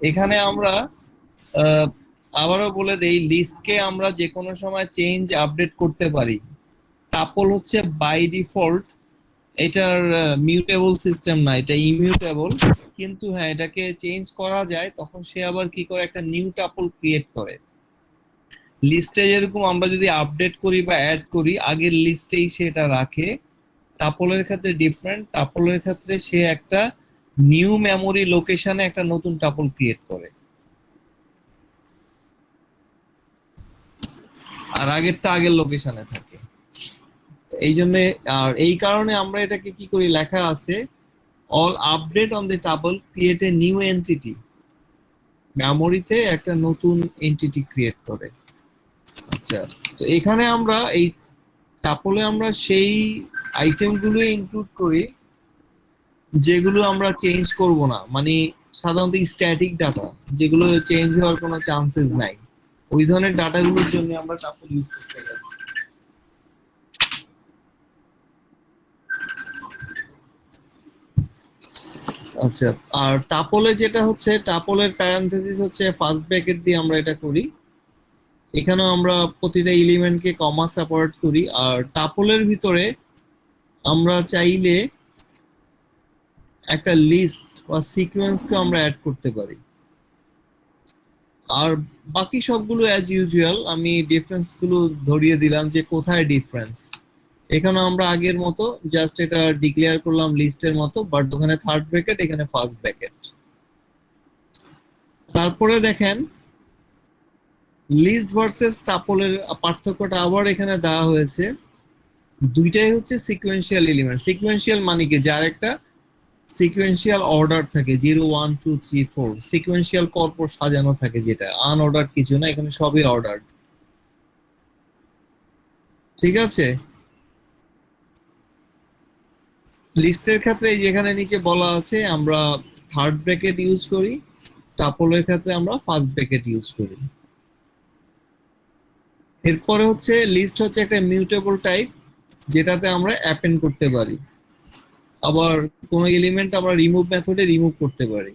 এখানে আমরা আহ, আবারও বলে দেই, লিস্টকে আমরা যে কোনো সময় চেঞ্জ আপডেট করতে পারি। টাপল হচ্ছে বাই ডিফল্ট এটার মিউটেবল সিস্টেম না, এটা ইমিউটেবল। কিন্তু হ্যাঁ, এটাকে চেঞ্জ করা যায়, তখন সে আবার কি করে একটা নিউ টাপল ক্রিয়েট করে। লিস্টে যেরকম আমরা যদি আপডেট করি বা অ্যাড করি, আগের লিস্টেই সে এটা রাখে। টাপলের ক্ষেত্রে ডিফারেন্ট, টাপলের ক্ষেত্রে সে একটা নিউ মেমোরি লোকেশনে একটা নতুন টাপল ক্রিয়েট করে, আর আগেরটা আগের লোকেশনে থাকে। এই জন্য, আর এই কারণে আমরা এটাকে কি করি, লেখা আছে all update on the tuple create a new entity. মেমোরিতে একটা নতুন এন্টিটি ক্রিয়েট করে। আচ্ছা, তো এখানে আমরা এই টাপলে আমরা সেই আইটেমগুলো ইনক্লুড করি যেগুলো আমরা চেঞ্জ করব না, মানে সাধারণত স্ট্যাটিক ডাটা, যেগুলো চেঞ্জ হওয়ার কোনো চান্সেস নাই, ওই ধরনের ডাটাগুলোর জন্য আমরা টাপল ইউজ করতে পারি। আচ্ছা, আর টাপলে যেটা হচ্ছে, টাপলের প্যারেনথেসিস হচ্ছে ফার্স্ট ব্র্যাকেট দিয়ে আমরা এটা করি। এখানেও আমরা প্রতিটা এলিমেন্টকে কমা সেপারেট করি। আর টাপলের ভিতরে আমরা চাইলে একটা লিস্ট বা সিকোয়েন্সকে আমরা অ্যাড করতে পারি। আর বাকি সবগুলো অ্যাজ ইউজুয়াল, আমি ডিফারেন্স গুলো ধরিয়ে দিলাম যে কোথায় ডিফারেন্স। এখানে আমরা আগের মতো জাস্ট এটা ডিক্লেয়ার করলাম লিস্টের মতো, বাট ওখানে থার্ড ব্র্যাকেট, এখানে ফার্স্ট ব্র্যাকেট। তারপরে দেখেন লিস্ট ভার্সেস টাপলের পার্থক্যটা আবার এখানে দেওয়া হয়েছে। দুইটাই হচ্ছে সিকোয়েন্সিয়াল এলিমেন্ট। সিকোয়েন্সিয়াল মানে কি, যার একটা সিকোয়েন্সিয়াল অর্ডার থাকে, 0 1 2 3 4, সিকোয়েন্সিয়াল পরপর সাজানো থাকে, যেটা আনঅর্ডার কিছু না, এখানে সবই অর্ডার। ঠিক আছে। লিস্টের ক্ষেত্রে যেখানে নিচে বলা আছে আমরা থার্ড ব্র্যাকেট ইউজ করি, টাপলের ক্ষেত্রে আমরা ফার্স্ট ব্র্যাকেট ইউজ করি। এরপরে হচ্ছে লিস্ট হচ্ছে একটা মিউটেবল টাইপ, যেটাতে আমরা অ্যাপেন্ড করতে পারি, আবার কোনো এলিমেন্ট আমরা রিমুভ মেথডে রিমুভ করতে পারি।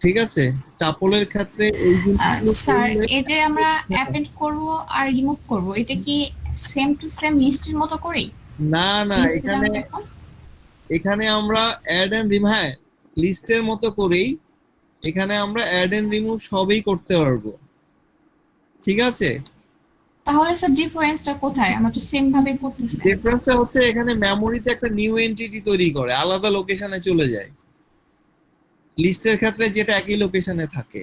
ঠিক আছে। টাপলের ক্ষেত্রে এই জিনিসগুলো স্যার, করলে, এই যে আমরা অ্যাপেন্ড করব আর রিমুভ করব, এটা কি সেম টু সেম লিস্টের মতো করেই? না না, লিস্টে এখানে যেমন দেখুন। এখানে আমরা অ্যাড এন্ড রিমুভ, হ্যাঁ, লিস্টের মতো করেই এখানে আমরা অ্যাড এন্ড রিমুভ সবই করতে পারবো। ঠিক আছে। তাহলে স্যার ডিফারেন্সটা কোথায়? আমরা তো সেম ভাবে করতেছি। ডিফারেন্সটা হচ্ছে এখানে মেমোরিতে একটা নিউ এন্টিটি তৈরি করে, আলাদা লোকেশনে চলে যায়। লিস্টের ক্ষেত্রে যেটা একই লোকেশনে থাকে।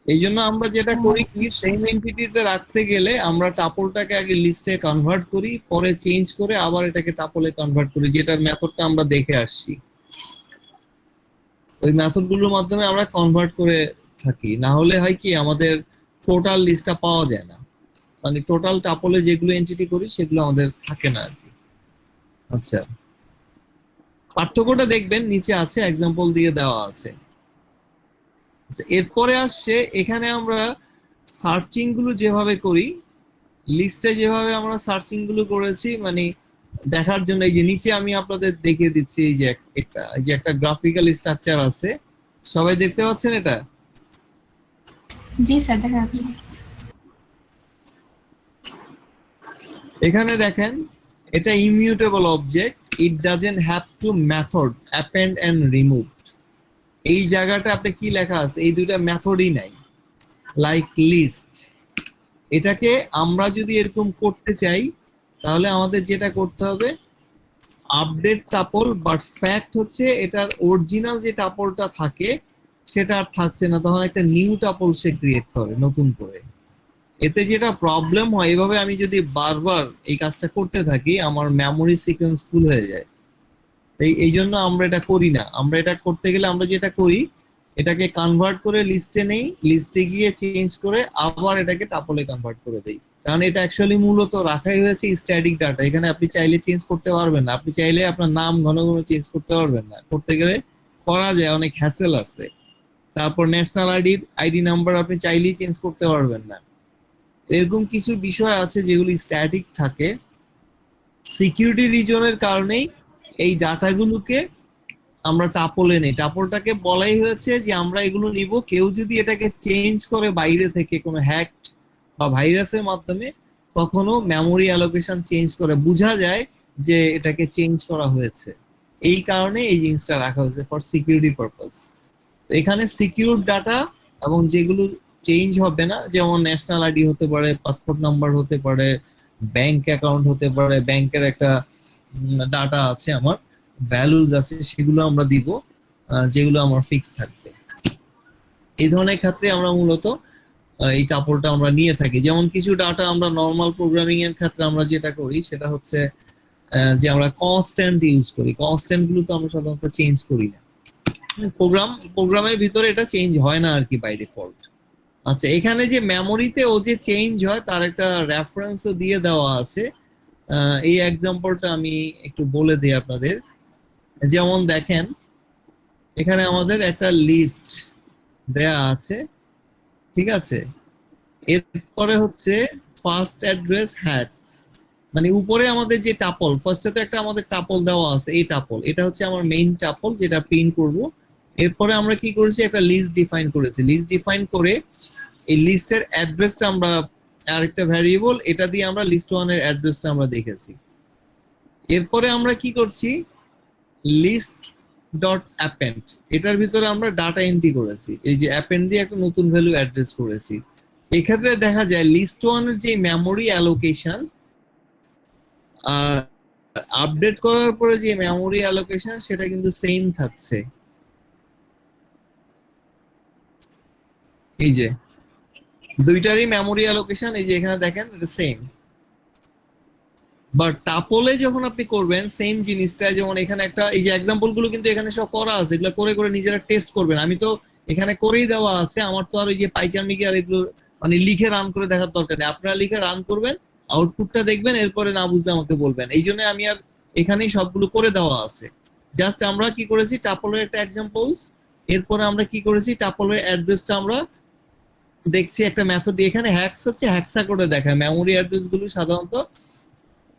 এই জন্য আমরা যেটা ও করি কি, আচ্ছা। সেম এন্টিটিতে রাখতে গেলে আমরা টাপলটাকে আগে লিস্টে কনভার্ট করি, পরে চেঞ্জ করে আবার এটাকে টাপলে কনভার্ট করি, যেটার মেথডটা আমরা দেখে আসছি। ওই মেথড গুলোর মাধ্যমে আমরা কনভার্ট করে থাকি, না হলে হয় কি আমাদের টোটাল লিস্টটা পাওয়া যায় না, মানে টোটাল টাপলে যেগুলো এন্টিটি করি সেগুলো আমাদের থাকে না আর কি। আচ্ছা, পার্থক্যটা দেখবেন নিচে আছে, এক্সাম্পল দিয়ে দেওয়া আছে। আচ্ছা, এরপরে আসছে এখানে আমরা সার্চিং গুলো যেভাবে করি, লিস্টে যেভাবে আমরা সার্চিং গুলো করেছি, মানে দেখার জন্য এই যে নিচে আমি আপনাদের দেখিয়ে দিচ্ছি, এই যে একটা গ্রাফিক্যাল স্ট্রাকচার আছে, সবাই দেখতে পাচ্ছেন এটা? জি স্যার, দেখা যাচ্ছে। এখানে দেখেন, এটা immutable object, it doesn't have two method append and remove. এই জায়গাটা আপনি কি লেখা আছে, এই দুইটা মেথডই নাই, লাইক লিস্ট। এটাকে আমরা যদি এরকম করতে চাই, তাহলে আমাদের যেটা করতে হবে, আপডেট টাপল, বাট ফ্যাক্ট হচ্ছে এটার অরিজিনাল যে টাপলটা থাকে সেটা আর থাকছে না, তখন একটা নিউ টাপল সে ক্রিয়েট করে নতুন করে। এতে যেটা প্রবলেম হয়, এভাবে আমি যদি বারবার এই কাজটা করতে থাকি, আমার মেমোরি সিকোয়েন্স ফুল হয়ে যায়। এই জন্য আমরা এটা করি না। আমরা এটা করতে গেলে আমরা যেটা করি, এটাকে কনভার্ট করে লিস্টে নেই, লিস্টে গিয়ে চেঞ্জ করে আবার এটাকে টাপলে কনভার্ট করে দেই। কারণ এটা অ্যাকচুয়ালি মূলত রাখাই হয়েছে স্ট্যাটিক ডাটা, এখানে আপনি চাইলে চেঞ্জ করতে পারবেন না, আপনি চাইলে আপনার নাম ঘন ঘন চেঞ্জ করতে পারবেন না, করতে গেলে করা যায়, অনেক হ্যাসেল আছে। তারপর ন্যাশনাল আইডি নাম্বার আপনি চাইলেই চেঞ্জ করতে পারবেন না। এরকম কিছু বিষয় আছে যেগুলো স্ট্যাটিক থাকে। সিকিউরিটি রিজনের কারণেই এই ডাটাগুলোকে আমরা টাপলে নেই, টাপলটাকে বলাই হয়েছে যে আমরা এগুলো নিব, কেউ যদি এটাকে চেঞ্জ করে বাইরে থেকে কোনো হ্যাক বা ভাইরাসের মাধ্যমে, তখনও মেমোরি অ্যালোকেশন চেঞ্জ করে বোঝা যায় যে এটাকে চেঞ্জ করা হয়েছে। এই কারণে এই জিনিসটা রাখা হয়েছে ফর সিকিউরিটি পারপাস। এখানে সিকিউর ডাটা এবং যেগুলো চেঞ্জ হবে না, যেমন ন্যাশনাল আইডি হতে পারে, পাসপোর্ট নাম্বার হতে পারে, ব্যাংক অ্যাকাউন্ট হতে পারে, ব্যাংকের একটা ডাটা আছে আমার, ভ্যালুজ আছে, সেগুলো আমরা দিব, যেগুলো আমার ফিক্স থাকবে। এই ধরনের ক্ষেত্রে আমরা মূলত এই টাপলটা আমরা নিয়ে থাকি। যেমন কিছু ডাটা আমরা নর্মাল প্রোগ্রামিং এর ক্ষেত্রে আমরা যেটা করি সেটা হচ্ছে যে আমরা কনস্ট্যান্ট ইউজ করি। কনস্ট্যান্ট গুলো তো আমরা সাধারণত চেঞ্জ করি না, প্রোগ্রামের ভিতরে এটা চেঞ্জ হয় না আর কি বাই ডিফল্ট। আচ্ছা, এখানে যে মেমোরিতে ও যে চেঞ্জ হয় তার একটা রেফারেন্সও দিয়ে দেওয়া আছে। এই এক্সাম্পলটা আমি একটু বলে দিই আপনাদের। যেমন দেখেন এখানে আমাদের একটা লিস্ট দেয়া আছে, ঠিক আছে? এরপরে হচ্ছে ফার্স্ট অ্যাড্রেস হ্যাটস, মানে উপরে আমাদের যে টাপল, ফার্স্টে তো একটা আমাদের টাপল দেওয়া আছে, এই টাপল এটা হচ্ছে আমার মেইন টাপল যেটা প্রিন্ট করব। এরপরে আমরা কি করেছি, একটা লিস্ট ডিফাইন করেছি। লিস্ট ডিফাইন করে এই লিস্টের অ্যাড্রেসটা আমরা আরেকটা ভ্যারিয়েবল, এটা দিয়ে আমরা লিস্ট ওয়ান এর অ্যাড্রেসটা আমরা দেখেছি। এরপরে আমরা কি করছি, লিস্ট ডট অ্যাপেন্ড, এটার ভিতরে আমরা ডাটা এন্ট্রি করেছি। এই যে অ্যাপেন্ড দিয়ে একটা নতুন ভ্যালু অ্যাড্রেস করেছি। এক্ষেত্রে দেখা যায় লিস্ট ওয়ানের যে মেমোরি অ্যালোকেশন আপডেট করার পরে যে মেমোরি অ্যালোকেশন সেটা কিন্তু সেম থাকছে। এই যে দুইটারই মেমোরি অ্যালোকেশন এই যে এখানে দেখেন এটা সেম। বাট টাপলে যখন আপনি করবেন সেম জিনিসটা, যেমন এখানে একটা এই যে এক্সাম্পল গুলো কিন্তু এখানে সব করা আছে, এগুলো করে করে নিজেরা টেস্ট করবেন। আমি তো এখানে করেই দেওয়া আছে, আমার তো আর ওই যে পাইচামিকে আর এগুলো মানে লিখে রান করে দেখার দরকার নেই। আপনারা লিখে রান করবেন, আউটপুটটা দেখবেন, এরপরে না বুঝলে আমাকে বলবেন। এই জন্য আমি আর এখানেই সবগুলো করে দেওয়া আছে। জাস্ট আমরা কি করেছি, টাপলের একটা এক্সাম্পলস, এরপরে আমরা কি করেছি, টাপলের অ্যাড্রেসটা আমরা দেখছি একটা মেথড। এখানে হ্যাক্স হচ্ছে হ্যাক্সা করে দেখায়, মেমোরি অ্যাড্রেস গুলো সাধারণত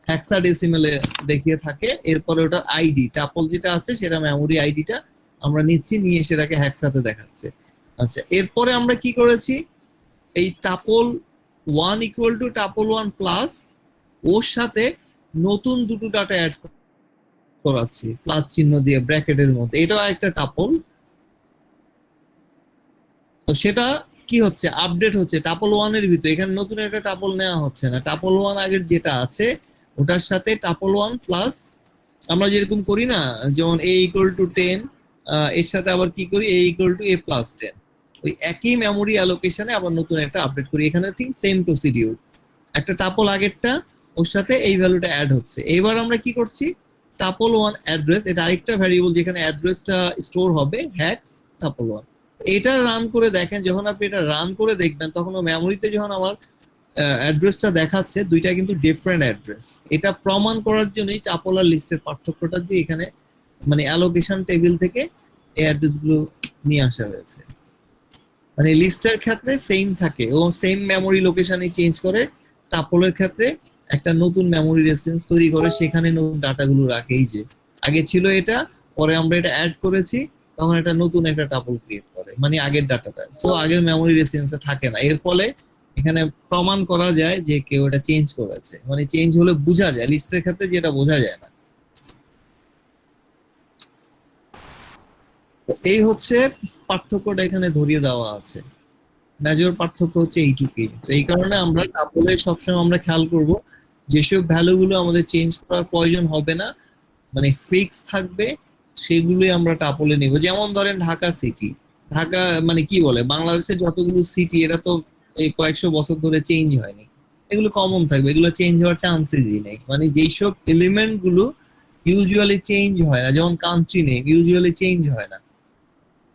হেক্সাডেসিমেলে দেখিয়ে থাকে। এরপরে ওটা আইডি টাপল যেটা আছে সেটা মেমোরি আইডিটা আমরা নিচ্ছি, নিয়ে সেটাকে হ্যাক্সাতে দেখাচ্ছে। আচ্ছা, এরপরে আমরা কি করেছি, এই tuple 1 equal to tuple 1 plus ওর সাথে নতুন দুটো ডাটা অ্যাড করাচ্ছি প্লাস চিহ্ন দিয়ে ব্র্যাকেটের মধ্যে, এটাও একটা টাপল। তো সেটা কি হচ্ছে, আপডেট হচ্ছে টাপল 1 এর ভিতরে। এখানে নতুন একটা টাপল নেওয়া হচ্ছে না, টাপল 1 আগের যেটা আছে ওটার সাথে টাপল 1 প্লাস, আমরা যেরকম করি না, যেমন a ইকুয়াল টু 10, এর সাথে আবার কি করি, a equal to a plus 10, ওই একই মেমোরি অ্যালোকেশনে আবার নতুন একটা আপডেট করি। এখানে ঠিক সেম প্রসিডিউর, একটা টাপল আগেরটা ওর সাথে এই ভ্যালুটা অ্যাড হচ্ছে। এবার আমরা কি করছি, টাপল 1 অ্যাড্রেস, এটা আরেকটা ভ্যারিয়েবল যেখানে অ্যাড্রেসটা স্টোর হবে, হ্যাক্স টাপল 1। এটা রান করে দেখেন, যখন আপনি এটা রান করে দেখবেন তখন ও মেমোরিতে যখন আমার অ্যাড্রেসটা দেখাচ্ছে দুইটা কিন্তু ডিফারেন্ট অ্যাড্রেস। এটা প্রমাণ করার জন্যই টাপল আর লিস্টের পার্থক্যটা দিয়ে এখানে মানে অ্যালোকেশন টেবিল থেকে এই অ্যাড্রেসগুলো নিয়ে আসা হয়েছে। মানে লিস্টের ক্ষেত্রে সেম থাকে ও সেম মেমোরি লোকেশনে চেঞ্জ করে, টাপলের ক্ষেত্রে একটা নতুন মেমোরি রেফারেন্স তৈরি করে সেখানে নতুন ডাটাগুলো রাখে। এই যে আগে ছিল এটা, পরে আমরা এটা অ্যাড করেছি, তখন এটা নতুন একটা টাপল ক্রিয়েট করে, মানে আগের ডাটাটা, সো আগের মেমোরি রেফারেন্সে থাকে না। এর ফলে এখানে প্রমাণ করা যায় যে কেউ এটা চেঞ্জ করেছে, মানে চেঞ্জ হলে বোঝা যায়, লিস্টের ক্ষেত্রে যেটা বোঝা যায় না। এই হচ্ছে পার্থক্যটা এখানে ধরিয়ে দেওয়া আছে, মেজর পার্থক্য হচ্ছে এইটুকুই। তো এই কারণে আমরা টাপলে সবসময় আমরা খেয়াল করব যেসব ভ্যালুগুলো আমাদের চেঞ্জ করার প্রয়োজন হবে না, মানে ফিক্স থাকবে, সেগুলোই আমরা টাপলে নিব। যেমন ধরেন ঢাকা সিটি, ঢাকা মানে কি বলে, বাংলাদেশের যতগুলো সিটি এরা তো এই কয়েকশো বছর ধরে চেঞ্জ হয়নি, এগুলো কমন থাকবে, এগুলো চেঞ্জ হওয়ার চান্সেসই নেই। মানে যেসব এলিমেন্ট গুলো ইউজুয়ালি চেঞ্জ হয় না, যেমন কান্ট্রি নেম ইউজুয়ালি চেঞ্জ হয় না,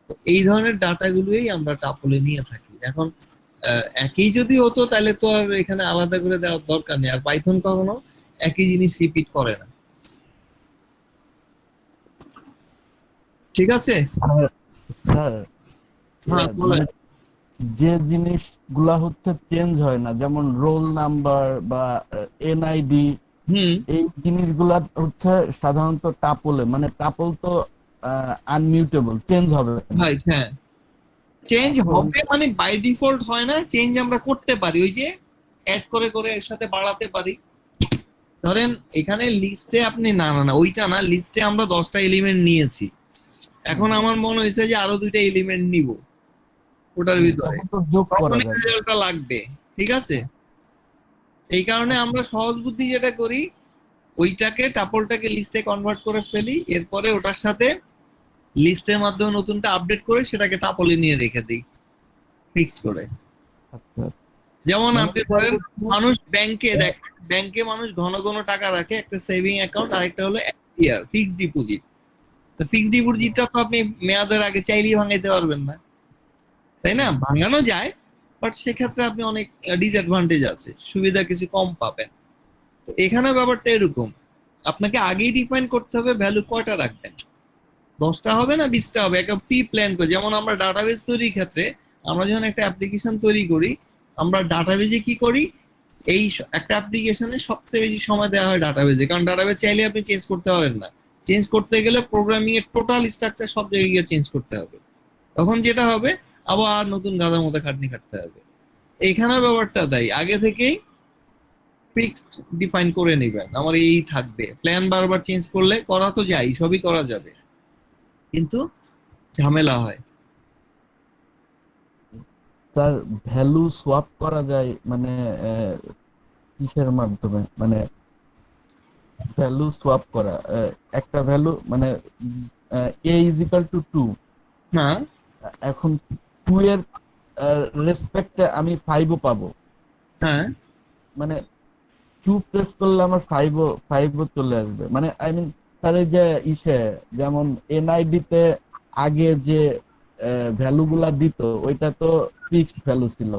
তো এই ধরনের ডাটাগুলোই আমরা টাপলে নিয়ে থাকি। এখন একই যদি হতো তাহলে তো আর এখানে আলাদা করে দেওয়ার দরকার নেই, আর পাইথন কখনো একই জিনিস রিপিট করে না। ঠিক আছে স্যার, হ্যাঁ বলেন। যে জিনিসগুলা হচ্ছে চেঞ্জ হয় না, যেমন রোল নাম্বার বা এনআইডি, হুম এই জিনিসগুলা হচ্ছে সাধারণত টাপলে, মানে টাপল তো আনমিউটেবল, চেঞ্জ হবে না। রাইট, হ্যাঁ। চেঞ্জ এখন হবে মানে বাই ডিফল্ট হয় না, চেঞ্জ আমরা করতে পারি, ওই যে অ্যাড করে করে এর সাথে বাড়াতে পারি। ধরেন এখানে লিস্টে আপনি না না না ওইটা না, লিস্টে আমরা 10টা এলিমেন্ট নিয়েছি, এখন আমার মনে হয়েছে যে আরো 2টা এলিমেন্ট নিব ওটার ভিতরে, তখন তো যোগ করা তখন যাবে। রেজাল্টটা লাগবে। ঠিক আছে, এই কারণে আমরা সহজ বুদ্ধি যেটা করি, ওইটাকে টাপলটাকে লিস্টে কনভার্ট করে ফেলি, এরপরে ওটার সাথে লিস্টের মাধ্যমে নতুনটা আপডেট করে সেটাকে টাপলে নিয়ে রেখে দিই ফিক্সড করে। আচ্ছা, যেমন মানে আপনি ধরেন মানুষ ব্যাংকে দেখেন, ব্যাংকে মানুষ ঘন ঘন টাকা রাখে, একটা সেভিং অ্যাকাউন্ট আর একটা হলো এফডিআর, ফিক্সড ডিপোজিট। তো ফিক্সড ডিপোজিটটা তো আপনি মেয়াদের আগে চাইলেই ভাঙাইতে পারবেন না, তাই না? ভাঙানো যায়, বাট সেক্ষেত্রে আপনি অনেক ডিসঅ্যাডভান্টেজ আছে, সুবিধা কিছু কম পাবেন। তো এখানে ব্যাপারটা এরকম, আপনাকে আগেই ডিফাইন করতে হবে ভ্যালু কয়টা রাখবেন, 10টা হবে না 20টা হবে, একটা প্রি প্ল্যান করে। যেমন আমরা ডাটাবেস তৈরির ক্ষেত্রে আমরা যখন একটা অ্যাপ্লিকেশন তৈরি করি, আমরা ডাটাবেজে কি করি, একটা অ্যাপ্লিকেশনে সবচেয়ে বেশি সময় দেওয়া হয় ডাটাবেজে, কারণ ডাটাবেজ চাইলে আপনি চেঞ্জ করতে পারেন না, চেঞ্জ করতে গেলে প্রোগ্রামিং এর টোটাল স্ট্রাকচার সব জায়গায় গিয়ে চেঞ্জ করতে হবে, তখন যেটা হবে আবার নতুন গাধার মতো খাটনি খাটতে হবে। এইখানের ব্যাপারটা তাই আগে থেকেই ফিক্সড ডিফাইন করে নেবেন, আমার এই থাকবে, প্ল্যান বারবার চেঞ্জ করলে করা তো যায়, সবই করা যাবে, কিন্তু ঝামেলা হয়। তার ভ্যালু সোয়াপ করা যায় মানে কিসের মাধ্যমে, মানে ভ্যালু সোয়াপ করা, একটা ভ্যালু মানে a ইজ ইকুয়াল টু 2, না, এখন 2 এর রেসপেক্টে আমি 5ও পাবো, হ্যাঁ মানে 2 প্রেস করলে আমার 5ও চলে আসবে, মানে আই মিন তার এই যে ইসে যেমন এনআইডি তে আগে যে ভ্যালু গুলা দিত ওইটা তো ফিক্সড ভ্যালু ছিল,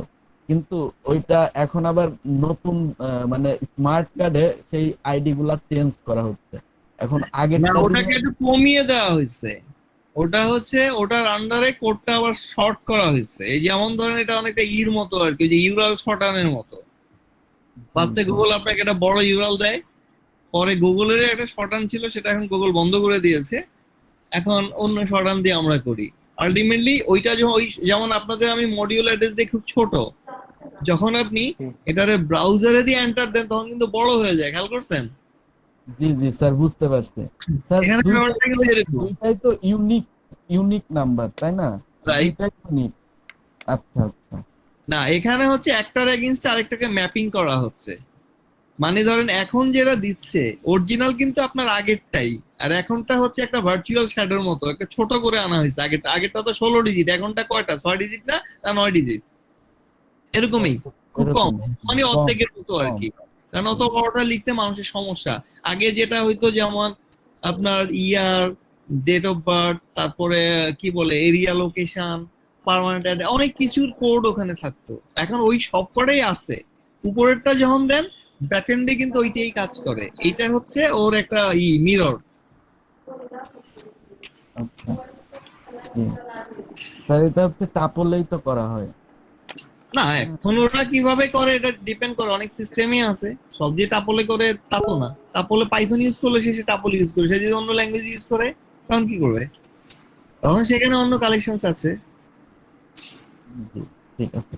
কিন্তু ওইটা এখন আবার নতুন মানে স্মার্ট কার্ডে সেই আইডি গুলা চেঞ্জ করা হচ্ছে। এখন আগে না, ওটাকে একটু কমিয়ে দেওয়া হয়েছে, ওটা হচ্ছে ওটার আন্ডারে কোডটা আবার শর্ট করা হয়েছে, এই যেমন ধরেন এটা অনেকটা ইর মতো আর কি, যে ইউরাল শর্টানের মতো। ফার্স্টে গুগল আপনাকে একটা বড় ইউরাল দেয়, পরে গুগলের একটা শর্টান ছিল, সেটা এখন গুগল বন্ধ করে দিয়েছে, এখন অন্য শর্টান দিয়ে আমরা করি। আলটিমেটলি ওইটা যখন ওই যেমন আপনাদের আমি মডিউল অ্যাড্রেস দিয়ে খুব ছোট, যখন আপনি এটারে ব্রাউজারে দিয়ে এন্টার দেন তখন কিন্তু বড় হয়ে যায়, খেয়াল করছেন? জি জি স্যার, বুঝতে পারছি স্যার। এখানে ব্যাপারটা কিন্তু এরকম, দুইটাই তো ইউনিক নাম্বার, তাই না? রাইট? দুইটাই ইউনিক। আচ্ছা আচ্ছা। না, এখানে হচ্ছে একটার এগেইনস্ট আরেকটাকে ম্যাপিং করা হচ্ছে, মানে ধরেন এখন যেটা দিচ্ছে অরিজিনাল কিন্তু আপনার আগেরটাই, আর এখনটা হচ্ছে একটা ভার্চুয়াল শ্যাডোর মতো, একটা ছোট করে আনা হয়েছে। আগেরটা তো 16 ডিজিট, এখনটা কয়টা, 6 ডিজিট না 9 ডিজিট, এরকমই, খুব কম, মানে অর্ধেকের মতো আর কি। কারণ অত বড়টা লিখতে মানুষের সমস্যা। আগে যেটা হইতো যেমন আপনার ইয়ার, ডেট অফ বার্থ, তারপরে কি বলে এরিয়া লোকেশন, পার্মানেন্ট অনেক কিছুর কোড ওখানে থাকতো, এখন ওই সব কটাই আছে। উপরেরটা যখন দেন ব্যাকএন্ডে কিন্তু ওইটাই কাজ করে, এইটা হচ্ছে ওর একটা মিরর। আচ্ছা, স্যার এটা হচ্ছে টাপলেই তো করা হয়। না, এখন ওরা কিভাবে করে এটা ডিপেন্ড করে, অনেক সিস্টেমই আছে, সব যে টাপলে করে তা তো না। টাপলে পাইথন ইউজ করলে সে টাপল ইউজ করে, সে যদি অন্য ল্যাঙ্গুয়েজ ইউজ করে তখন কি করবে, তখন সেখানে অন্য কালেকশনস আছে, জি, ঠিক আছে।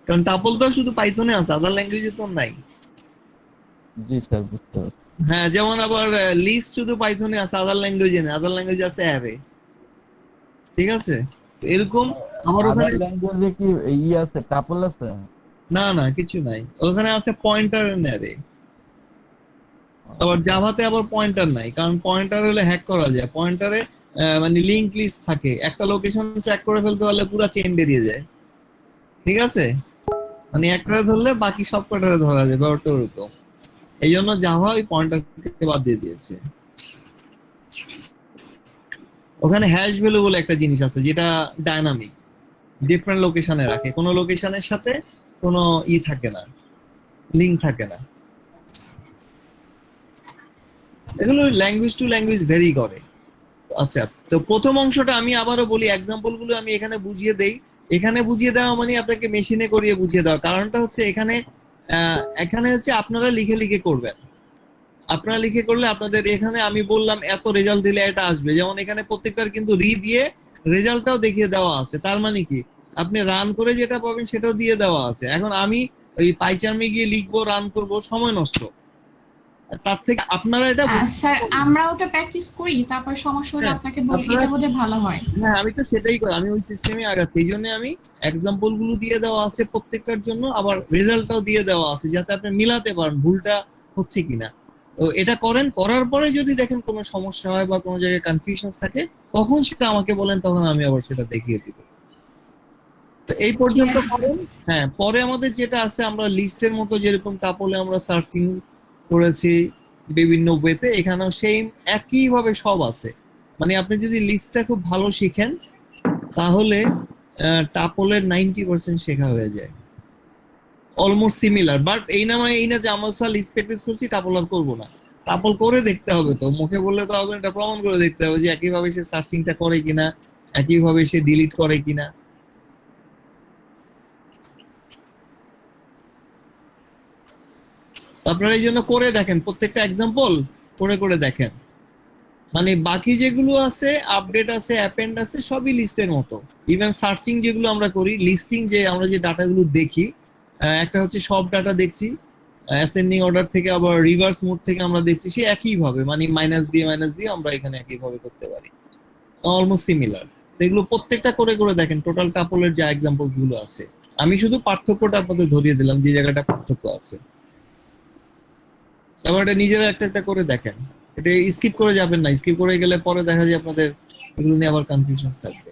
কারণ টাপল তো শুধু পাইথনে আছে, আদার ল্যাঙ্গুয়েজে তো নাই। জি স্যার, বুঝতে পারছি। হ্যাঁ, যেমন আবার লিস্ট শুধু পাইথনে আছে, আদার ল্যাঙ্গুয়েজে নেই, আদার ল্যাঙ্গুয়েজে আছে অ্যারে। ঠিক আছে, তো এরকম আমার আদার ওখানে ল্যাঙ্গুয়েজে কি আছে, টাপল আছে? না না কিছু নাই, ওখানে আছে পয়েন্টার এন্ড অ্যারে। আবার জাভাতে আবার পয়েন্টার নাই, কারণ পয়েন্টার হলে হ্যাক করা যায়, পয়েন্টারে মানে লিংক লিস্ট থাকে, একটা লোকেশন চেক করে ফেলতে পারলে পুরো চেইন বেরিয়ে যায়। ঠিক আছে, মানে একটারে ধরলে বাকি সব কটারে ধরা যায়, ব্যাপারটা ওরকম। এই জন্য জাভা ওই পয়েন্টারকে বাদ দিয়ে দিয়েছে। ওখানে হ্যাশ ভ্যালু বলে একটা জিনিস আছে, যেটা ডায়নামিক, ডিফারেন্ট লোকেশনে রাখে, কোনো লোকেশনের সাথে কোনো থাকে না, লিংক থাকে না। এগুলো ল্যাঙ্গুয়েজ টু ল্যাঙ্গুয়েজ ভেরি করে। আচ্ছা, তো প্রথম অংশটা আমি আবারও বলি, এক্সাম্পল গুলো আমি এখানে বুঝিয়ে দেই। এখানে বুঝিয়ে দেওয়া মানে আপনাকে মেশিনে করিয়ে বুঝিয়ে দেওয়া, কারণটা হচ্ছে এখানে এখানে হচ্ছে আপনারা লিখে লিখে করবেন, আপনারা লিখে করলে আপনাদের এখানে আমি বললাম এত রেজাল্ট দিলে এটা আসবে, যেমন এখানে প্রত্যেকটার কিন্তু দিয়ে রেজাল্টটাও দেখিয়ে দেওয়া আছে। তার মানে কি আপনি রান করে যেটা পাবেন সেটাও দিয়ে দেওয়া আছে। এখন আমি ওই পাইচার্মে গিয়ে লিখবো, রান করব, সময় নষ্ট। তার থেকে আপনারা এটা স্যার আমরা ওটা প্র্যাকটিস করি, তারপর সমস্যা হলে হ্যাঁ আপনাকে বলি, আপনারা এটা বোধহয় ভালো হয়। হ্যাঁ আমি তো সেটাই করি, আমি ওই সিস্টেমে আগাচ্ছি। এই জন্য আমি এক্সাম্পল গুলো দিয়ে দেওয়া আছে প্রত্যেকটার জন্য, আবার রেজাল্টটাও দিয়ে দেওয়া আছে যাতে আপনি মিলাতে পারেন ভুলটা হচ্ছে কিনা। তো এটা করেন, করার পরে যদি দেখেন কোনো সমস্যা হয় বা কোনো জায়গায় কনফিউশন থাকে তখন সেটা আমাকে বলেন, তখন আমি আবার সেটা দেখিয়ে দিব। তো এই ঠিক পর্যন্ত আছে স্যার। করেন। হ্যাঁ, পরে আমাদের যেটা আছে, আমরা লিস্টের মতো যেরকম টাপলে আমরা সার্চিং করেছি বিভিন্ন ওয়েতে, এখানেও সেম একই ভাবে সব আছে। মানে আপনি যদি লিস্টটা খুব ভালো শিখেন তাহলে টাপলের 90% শেখা হয়ে যায়, অলমোস্ট সিমিলার। বাট এই না মানে এই না যে আমরা লিস্ট প্র্যাকটিস করছি টাপল আর করবো না। টাপল করে দেখতে হবে, তো মুখে বললে তো হবে না, এটা প্রমাণ করে দেখতে হবে যে একইভাবে সে সার্চিংটা করে কিনা, একইভাবে সে ডিলিট করে কিনা। আপনারা এই জন্য করে দেখেন, প্রত্যেকটা এক্সাম্পল করে করে দেখেন। মানে বাকি যেগুলো আছে, আপডেট আছে, অ্যাপেন্ড আছে, সবই লিস্টের মতো। ইভেন সার্চিং যেগুলো আমরা করি, লিস্টিং যে আমরা যে ডাটাগুলো দেখি, একটা হচ্ছে সব ডাটা দেখছি অ্যাসেন্ডিং অর্ডার থেকে, আবার রিভার্স মোড থেকে আমরা দেখছি, সে একই ভাবে মানে মাইনাস দিয়ে আমরা এখানে একই ভাবে করতে পারি, অলমোস্ট সিমিলার। এগুলো প্রত্যেকটা করে করে দেখেন, টোটাল টাপলের যে এক্সাম্পল গুলো আছে। আমি শুধু পার্থক্যটা আপনাদের ধরিয়ে দিলাম যে জায়গাটা পার্থক্য আছে। তারপর এটা নিজেরা একটা একটা করে দেখেন, এটা স্কিপ করে যাবেন না, স্কিপ করে গেলে পরে দেখা যায় আপনাদের এগুলো নিয়ে আবার কনফিউশন থাকবে।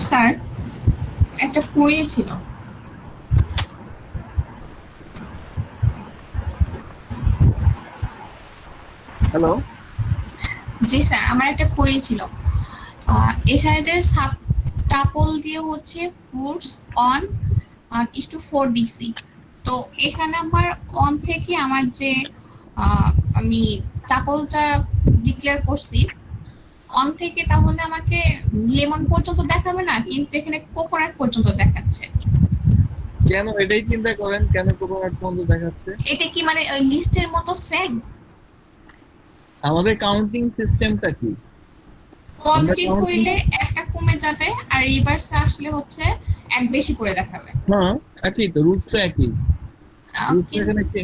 স্যার একটা কোয়েরি ছিল। হ্যালো, জি স্যার, আমার একটা কোয়েরি ছিল। এখানে যে সাব টাপল দিয়ে হচ্ছে ফ্রুটস অন ইস টু 4 ডিসি, তো এখানে আমার অন থেকে আমার যে আহ, আমি টাপলটা ডিক্লেয়ার করছি অন থেকে, তাহলে আমাকে লেমন পর্যন্ত দেখাবে না, কিন্তু এখানে কোকোনাট পর্যন্ত দেখাচ্ছে। কেন এটাই চিন্তা করেন, কেন কোকোনাট পর্যন্ত দেখাচ্ছে? এটা কি মানে ওই লিস্টের মতো সেম? আমাদের কাউন্টিং সিস্টেমটা কি? আমরা পজিটিভ কাউন্টিং, হইলে একটা কমে যাবে, আর রিভার্সে আসলে হচ্ছে এক বেশি করে দেখাবে। হ্যাঁ একই তো, রুলস তো একই। রুলস এখানে কি?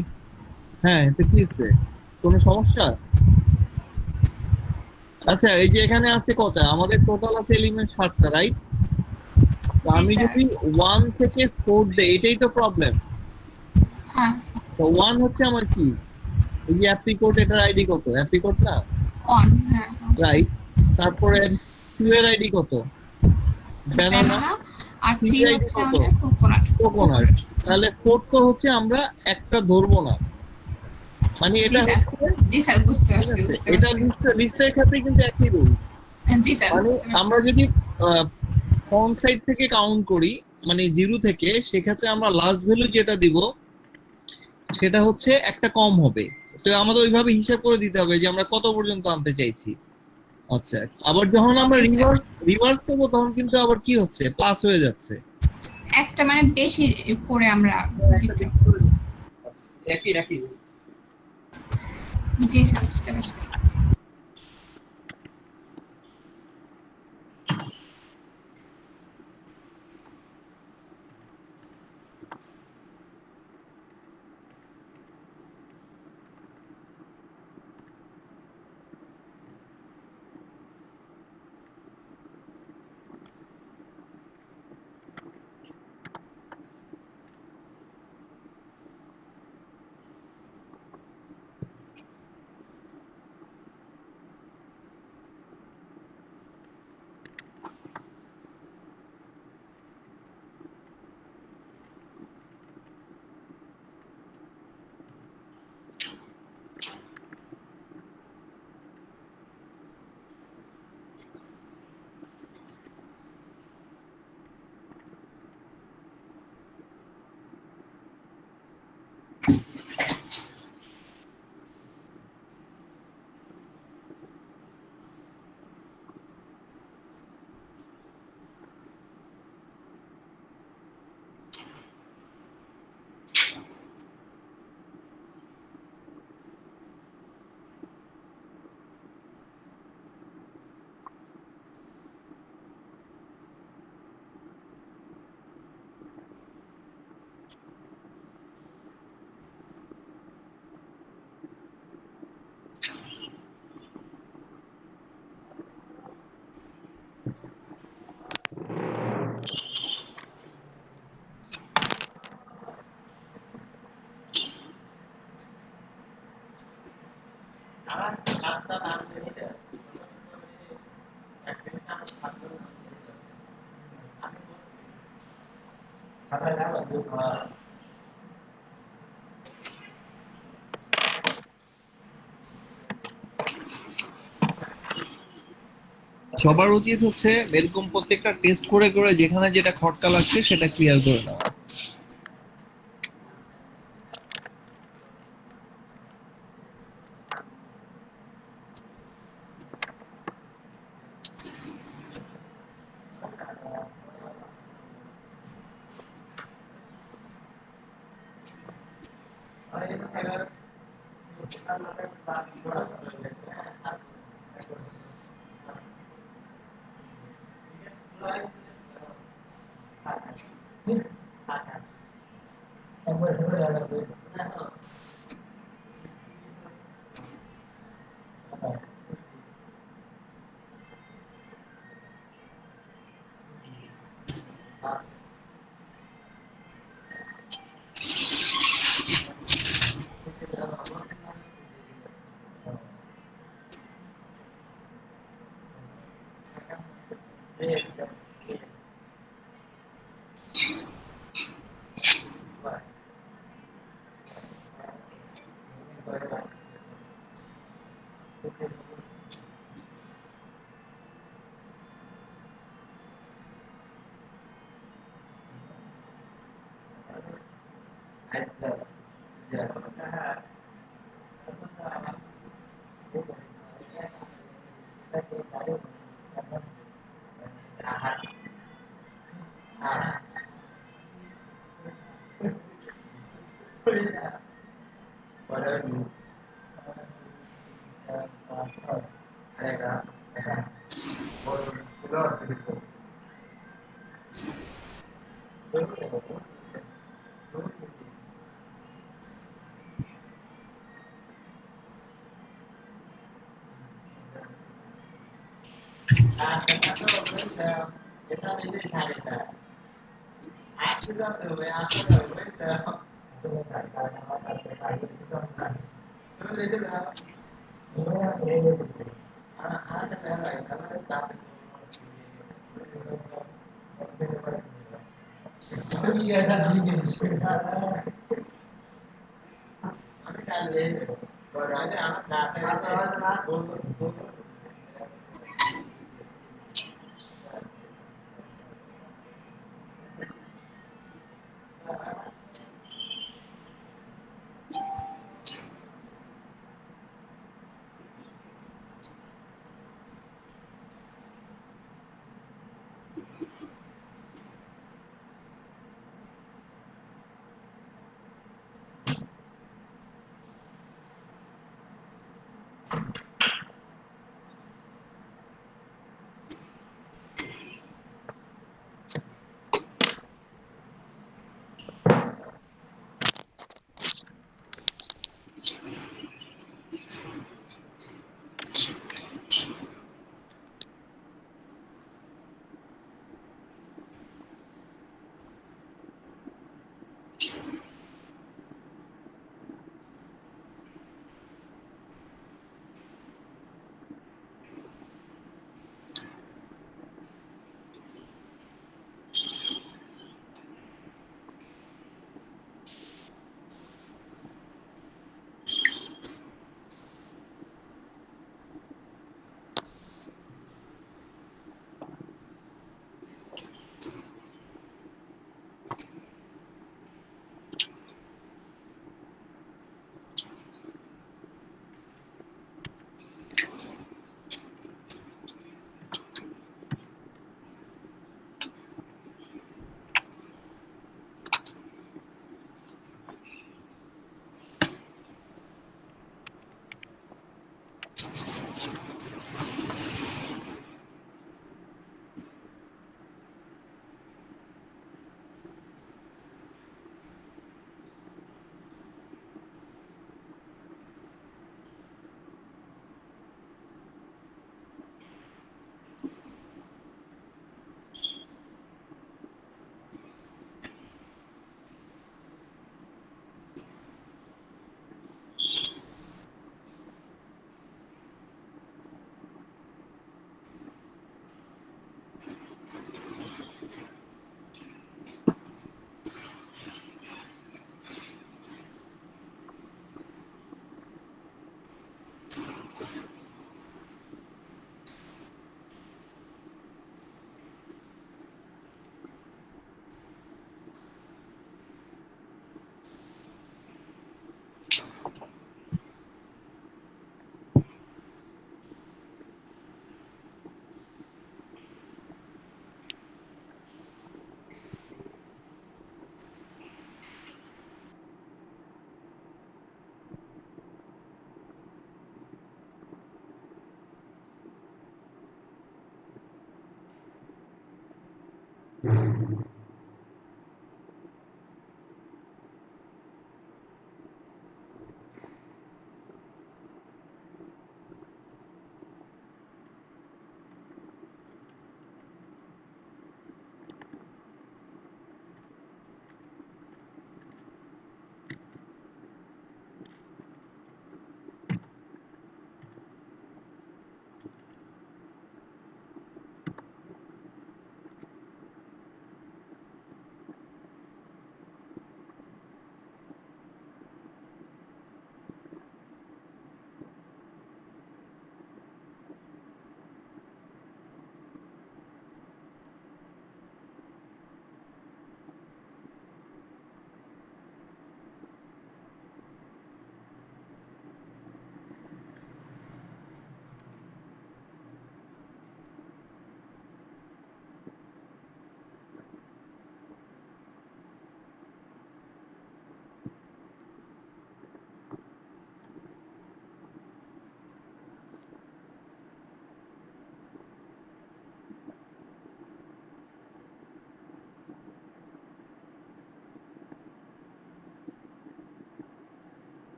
হ্যাঁ, এটা কি হচ্ছে? কোনো সমস্যা? আচ্ছা, এই যে এখানে আছে কটা, আমাদের টোটাল আছে এলিমেন্ট 7টা, রাইট? তো জি আমি স্যার। যদি 1 থেকে 4 দেই, এটাই তো প্রবলেম। হ্যাঁ, তো 1 হচ্ছে আমার কি? এই যে অ্যাপ্রিকোট, এটার আইডি কত? অ্যাপ্রিকোট না, অন, হ্যাঁ, রাইট? তারপরে 2 এর আইডি কত? ব্যানানা। ব্যানানা। আর 3 থ্রি এর আইডি হচ্ছে কত? আমাদের কোকোনাট। কোকোনাট। তাহলে 4 তো হচ্ছে আমরা একটা ধরবো না, মানে জি এটা স্যার, হচ্ছে, জি স্যার, বুঝতে ঠিক পারছি, আছে, বুঝতে এটা পারছি। লিস্টের ক্ষেত্রে কিন্তু একই রুল। জি স্যার, মানে বুঝতে পারছি। আমরা যদি ফ্রন্ট সাইড থেকে কাউন্ট করি, মানে 0 থেকে, সেক্ষেত্রে আমরা লাস্ট ভ্যালু যেটা দিব সেটা হচ্ছে একটা কম হবে। তো আমাদের ওইভাবে হিসাব করে দিতে হবে যে আমরা কত পর্যন্ত আনতে চাইছি। আচ্ছা, আবার যখন আমরা ওকে স্যার। রিভার্স রিভার্স করবো, তখন কিন্তু আবার কি হচ্ছে, প্লাস হয়ে যাচ্ছে। একটা মানে বেশি করে আমরা declare। একই একই। জি স্যার, বুঝতে পারছি। সবার উচিত হচ্ছে এরকম প্রত্যেকটা টেস্ট করে করে যেখানে যেটা খটকা লাগছে সেটা ক্লিয়ার করে নেওয়া।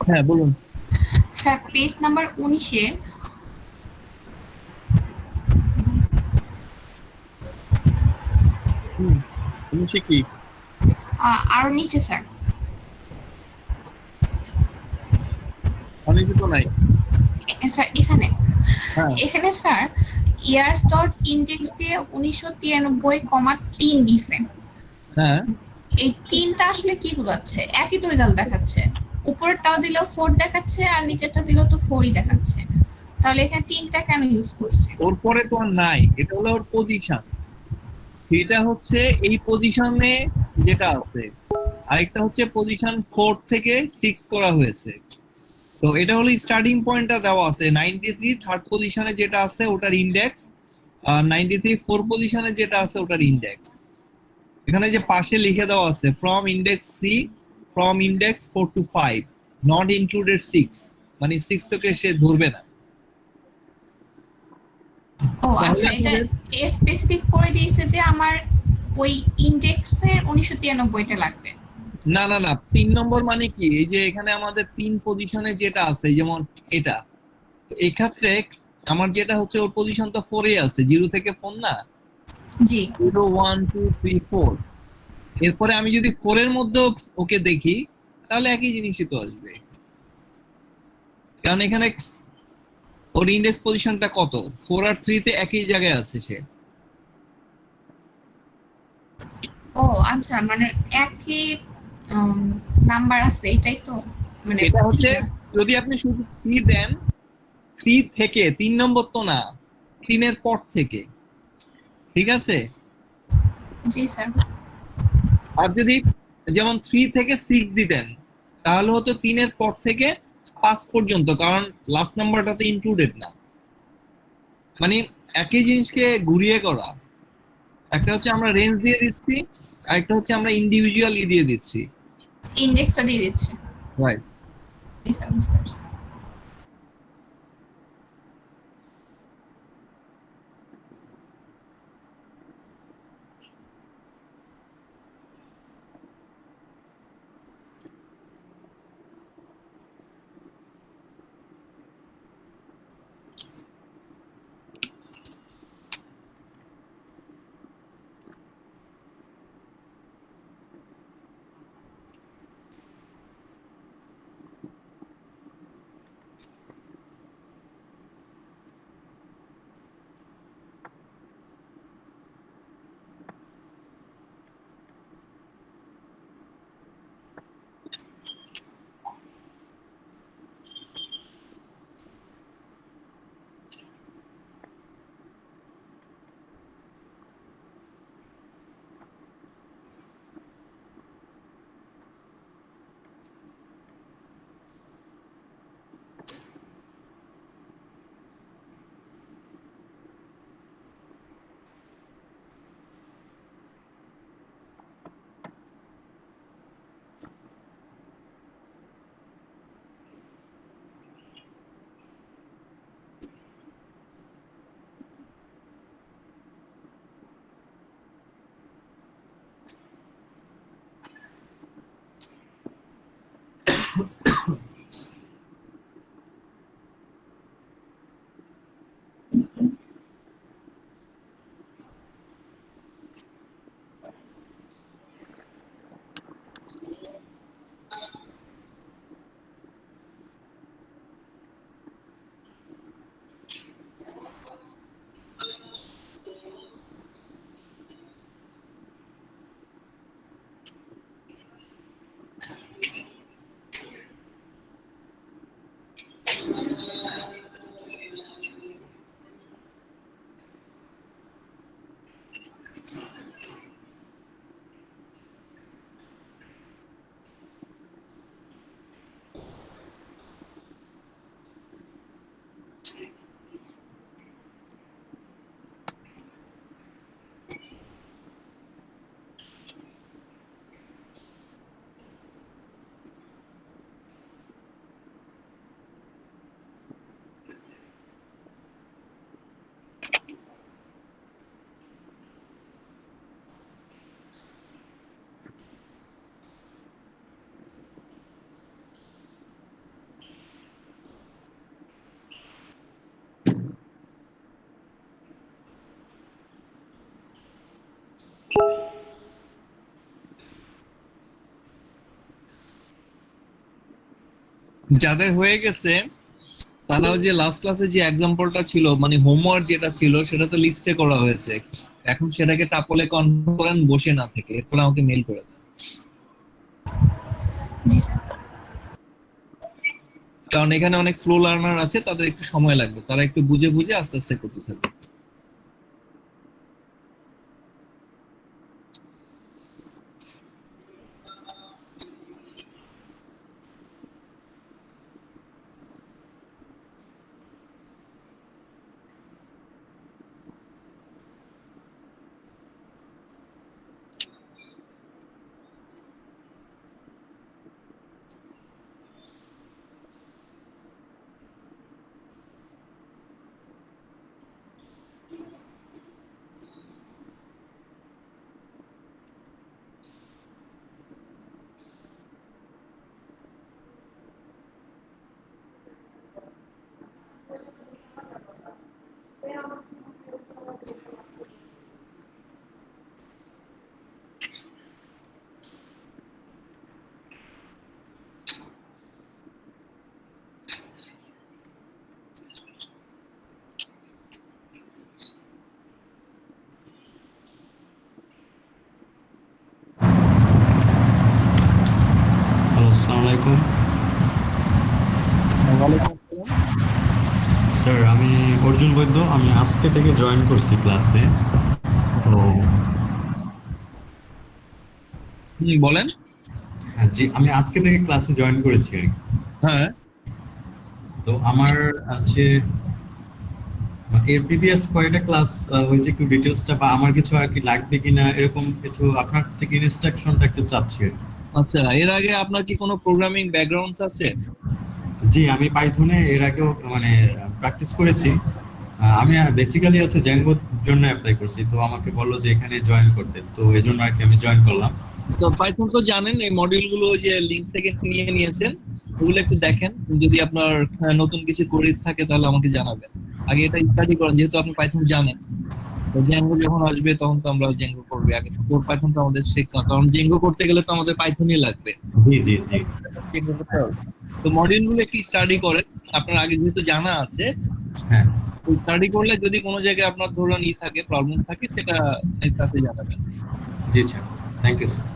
হ্যাঁ বলুন। স্যার পেজ নাম্বার 19-এ হুম, জিনিসে কি? আরো নিচে স্যার, অনেক তো নাই। স্যার এখানে হ্যাঁ এখানে স্যার ইয়ার্স ডট ইন্ডেক্স দিয়ে 1993,3 দিছে। হ্যাঁ। এই তিনটা আসলে কি বোঝাচ্ছে? একই তো রেজাল্ট দেখাচ্ছে, উপরেরটাও দিলেও 4 দেখাচ্ছে আর নিচেরটা দিলেও তো 4ই দেখাচ্ছে, তাহলে এখানে তিনটা কেন ইউজ করছে? ওর পরে তো আর নাই, এটা হলো ওর পজিশন। এটা হচ্ছে এই পজিশনে যেটা আছে, আরেকটা হচ্ছে পজিশন 4 থেকে 6 করা হয়েছে। তো এটা হলো স্টার্টিং পয়েন্টটা দেওয়া আছে 93 থার্ড পজিশনে যেটা আছে ওটার ইন্ডেক্স, আর 93 ফোর পজিশনে যেটা আছে ওটার ইন্ডেক্স। এখানে যে পাশে লিখে দেওয়া আছে from index 3, from index 4 to 5, not included 6, মানে 6 থেকে সে ধরবে না। ও তাহলে আচ্ছা, এটা আমাদের স্পেসিফিক করে দিয়েছে যে আমার ওই ইন্ডেক্সের 1993টা লাগবে। না না না, 3 নম্বর মানে কি, এই যে এখানে আমাদের 3 পজিশনে যেটা আছে যেমন এটা, এক্ষেত্রে আমার যেটা হচ্ছে ওর পজিশন তো 4-এ আছে, 0 থেকে 4 না, জি 0 1 2 3 4। এরপরে আমি যদি 4-এর মধ্যে ওকে দেখি তাহলে একই জিনিসই তো আসবে, কারণ এখানে ওর ইন্ডেক্স পজিশনটা কত, 4 আর 3-তে একই জায়গায় আছে সে। ও আচ্ছা, মানে একই নাম্বার আছে, এটাই তো মানে এটা হচ্ছে ক্লিয়ার। যদি আপনি শুধু 3 দেন, 3 থেকে 3 নম্বর তো না, 3-এর পর থেকে, ঠিক আছে। জি স্যার। আর যদি যেমন 3 থেকে 6 দিতেন তাহলে হতো 3-এর পর থেকে 5 পর্যন্ত, কারণ লাস্ট নাম্বারটা তো ইনক্লুডেড না। মানে একই জিনিসকে ঘুরিয়ে করা, একটা হচ্ছে আমরা রেঞ্জ দিয়ে দিচ্ছি, আর একটা হচ্ছে আমরা ইন্ডিভিজুয়ালি দিয়ে দিচ্ছি। ইন্ডেক্সটা দিয়ে দিচ্ছে। রাইট। জি স্যার, বুঝতে পারছি। যাদের হয়ে গেছে তারাও যে লাস্ট ক্লাসে যে এক্সাম্পলটা ছিল মানে হোমওয়ার্ক যেটা ছিল সেটা তো লিস্টে করা হয়েছে, এখন সেটাকে টাপলে কনভার্ট করেন বসে না থেকে, এরপর আমাকে মেল করে দেন। জি স্যার। কারণ এখানে অনেক স্লো লার্নার আছে, তাদের একটু সময় লাগবে, তারা একটু বুঝে বুঝে আস্তে আস্তে করতে থাকবে। হ্যালো, আসসালামু আলাইকুম। স্যার, আমি অর্জুন বৈদ্য। আমি আজকে থেকে জয়েন করছি ক্লাসে। তো বলেন। হ্যাঁ, জি, আমি আজকে থেকে ক্লাসে জয়েন করেছি আর কি। হ্যাঁ, তো আমার আছে এর প্রিভিয়াস কয়েকটা ক্লাস হয়েছে, একটু ডিটেলসটা বা আমার কিছু আর কি লাগবে কিনা এরকম কিছু আপনার থেকে ইনস্ট্রাকশনটা একটু চাচ্ছি আর কি। আচ্ছা, এর আগে আপনার কি কোনো প্রোগ্রামিং ব্যাকগ্রাউন্ডস আছে? জি, আমি পাইথনে এর আগেও মানে প্র্যাকটিস করেছি। আমি বেসিক্যালি হচ্ছে জ্যাঙ্গোর জন্য অ্যাপ্লাই করছি, তো আমাকে বললো যে এখানে জয়েন করতে, তো এই জন্য আর কি আমি জয়েন করলাম। তো পাইথন তো জানেন, এই মডিউল গুলো যে লিঙ্ক থেকে নিয়ে নিয়েছেন ওগুলো একটু দেখেন, যদি আপনার নতুন কিছু কোরিজ থাকে তাহলে আমাকে জানাবেন। আগে এটা স্টাডি করেন, যেহেতু আপনি পাইথন জানেন। তো জেঙ্গো যখন আসবে তখন তো আমরা জেঙ্গো করবো, আগে কোর পাইথন তো আমাদের শেখা, কারণ জেঙ্গো করতে গেলে তো আমাদের পাইথনই লাগবে। জি, জি, জি। জেঙ্গো করতে হবে। তো মডিউল গুলো একটু স্টাডি করেন, আপনার আগে যেহেতু জানা আছে, হ্যাঁ, স্টাডি করলে যদি কোনো জায়গায় আপনার ধরুন থাকে, প্রবলেম থাকে, সেটা নেক্সট ক্লাসে জানাবেন। জি স্যার। Thank you sir.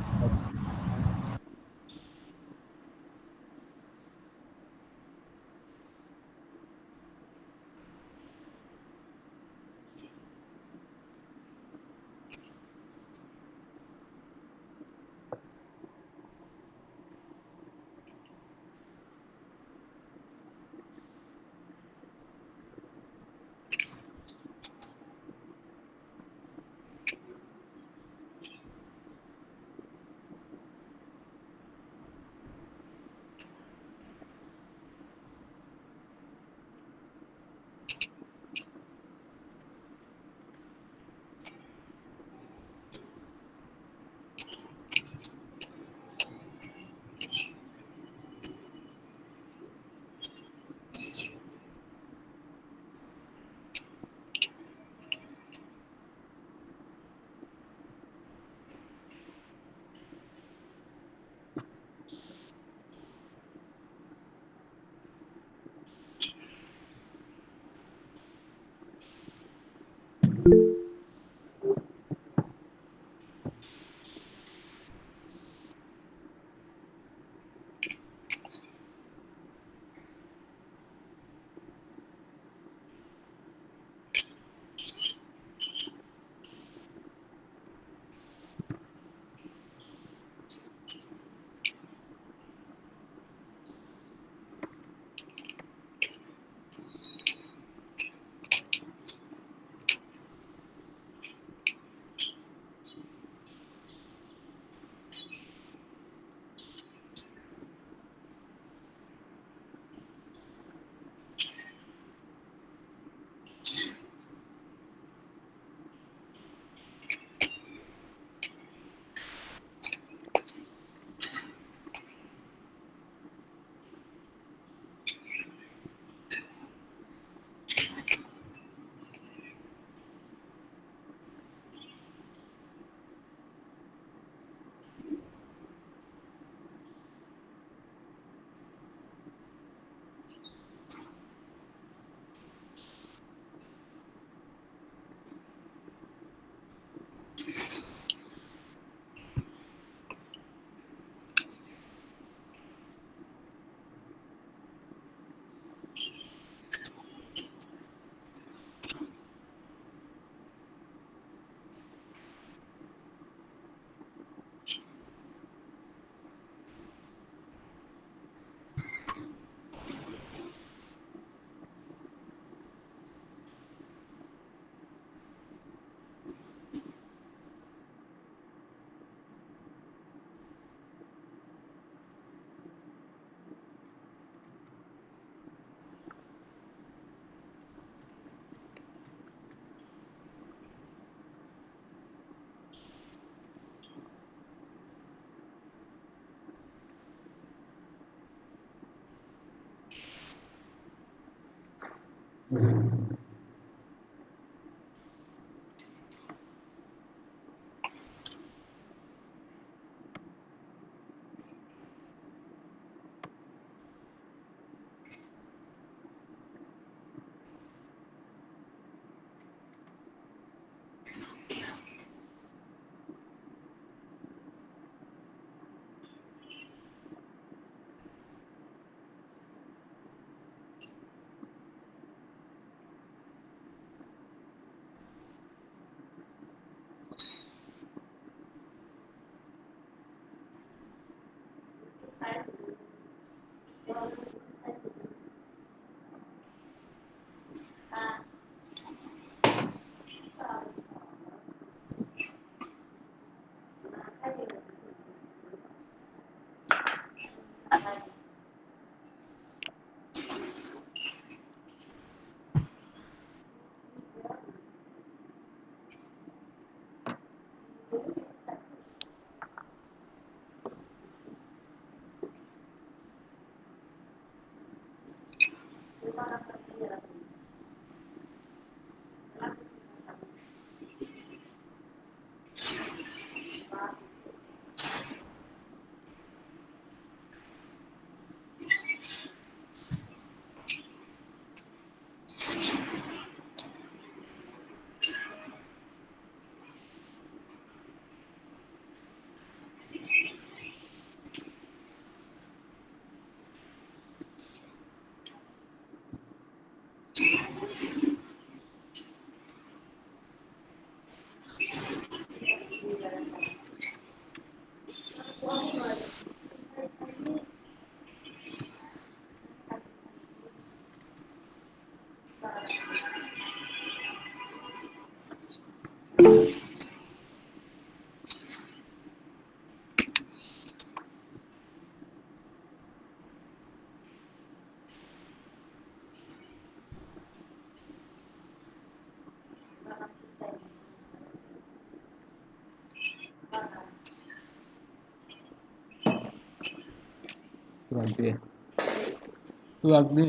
सुहाग दे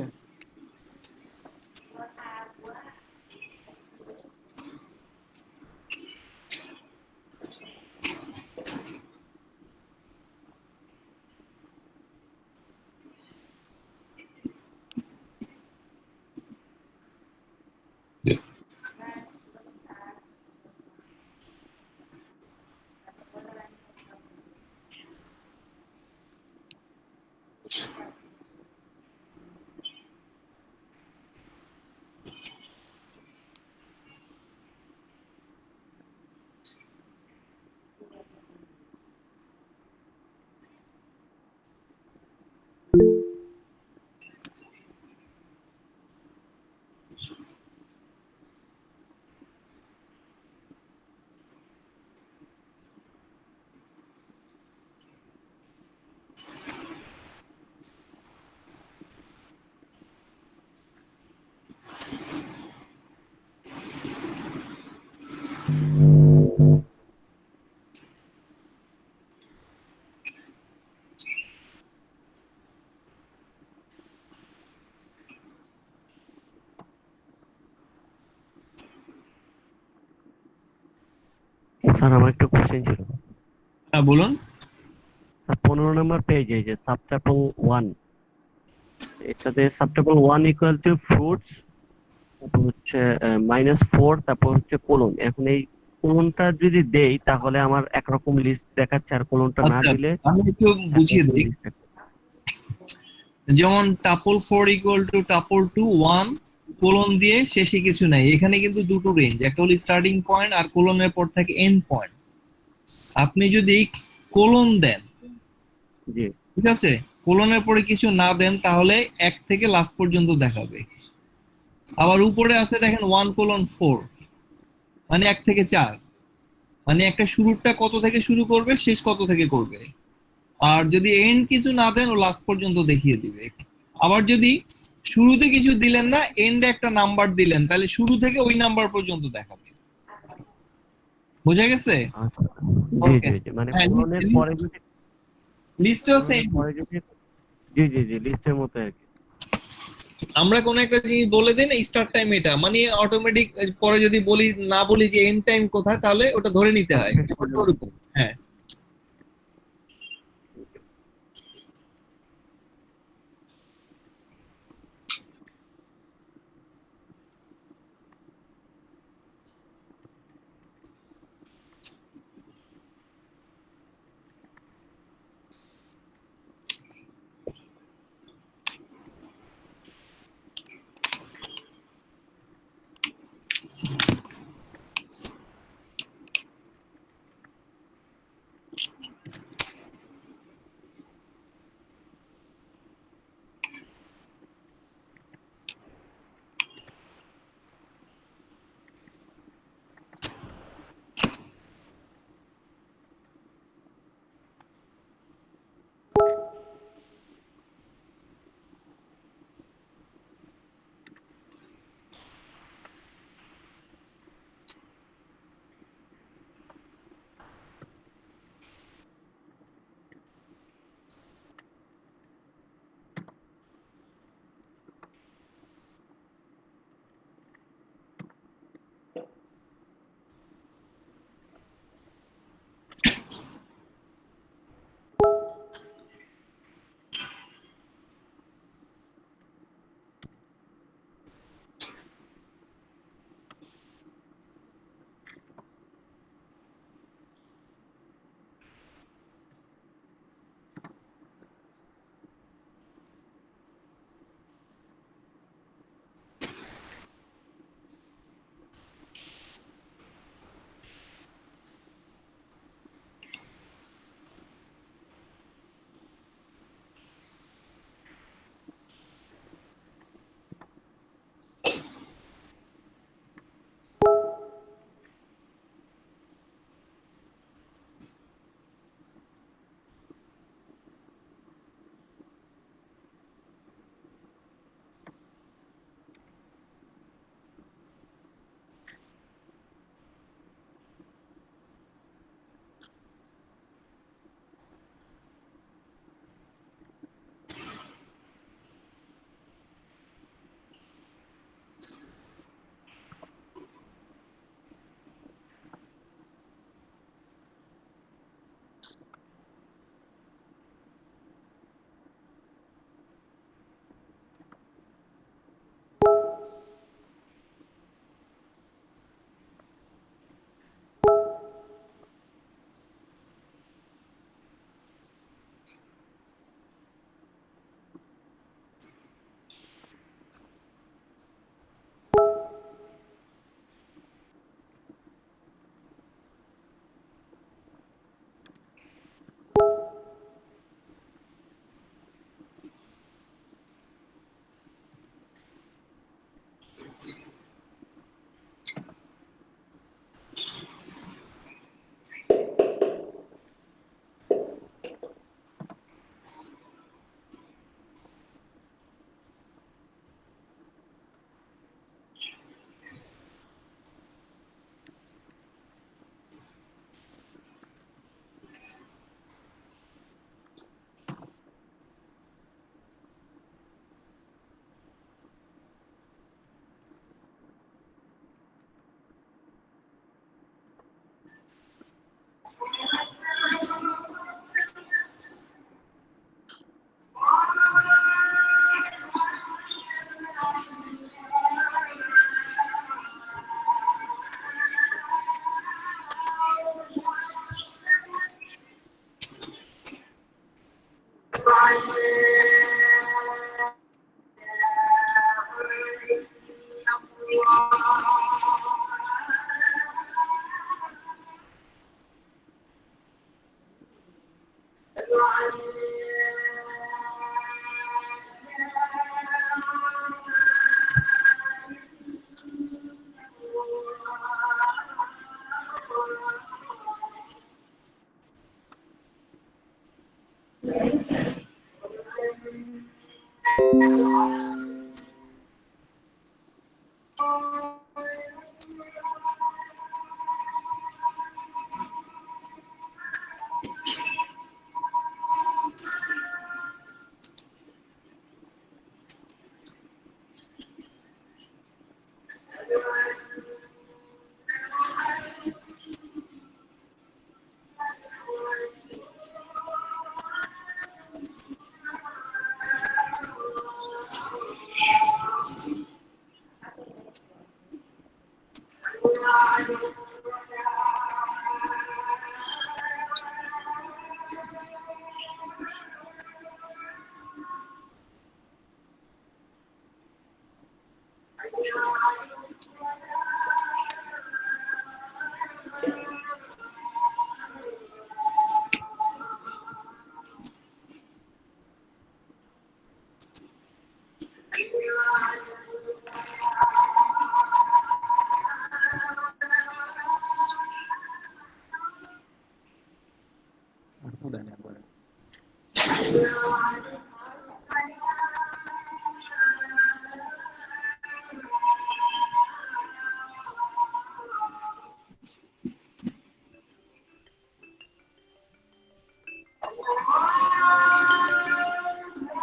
স্যার আমার একটা কোশ্চেন ছিল। হ্যাঁ বলুন। স্যার 15 নম্বর পেজে যে সাবটাপল 1 এটাতে সাবটাপল 1 ইকুয়াল টু ফ্রুটস তারপর হচ্ছে -4 তারপর হচ্ছে কোলন। এখন এই কোলনটা যদি দেই তাহলে আমার একরকম লিস্ট দেখাচ্ছে, আর কোলনটা না আচ্ছা দিলে আমি একটু বুঝিয়ে একরকম দিই। list দেখাচ্ছে। যেমন tuple 4 equal to tuple 2 1 colon দিয়ে শেষে কিছু নাই। এখানে কিন্তু দুটো রেঞ্জ, একটা হলো স্টার্টিং পয়েন্ট আর কোলনের পর থাকে এন্ড পয়েন্ট। আপনি যদি কোলন দেন, জি ঠিক আছে, কোলনের পরে কিছু না দেন তাহলে 1 থেকে লাস্ট পর্যন্ত দেখাবে। আবার উপরে আছে দেখেন 1:4 মানে 1 থেকে 4, মানে একটা শুরুটা কত থেকে শুরু করবে শেষ কত থেকে করবে। আর যদি এন্ড কিছু না দেন ও লাস্ট পর্যন্ত দেখিয়ে দিবে। আবার যদি শুরুতে কিছু দিলেন না, এন্ডে একটা নাম্বার দিলেন, তাহলে শুরু থেকে ওই নাম্বার পর্যন্ত দেখাবে। বোঝা গেছে? আচ্ছা। জি ওকে। জি জি মানে হ্যাঁ, কোলনের পরে যদি লিস্টও সেম। কোলনের পরে যদি জি জি জি লিস্টের মতো আর কি। আমরা কোন একটা জিনিস বলে দিই না স্টার্ট টাইম এটা, মানে অটোমেটিক পরে যদি বলি না বলি যে এন্ড টাইম কোথায়, তাহলে ওটা ধরে নিতে হয়। ওরকম, হ্যাঁ।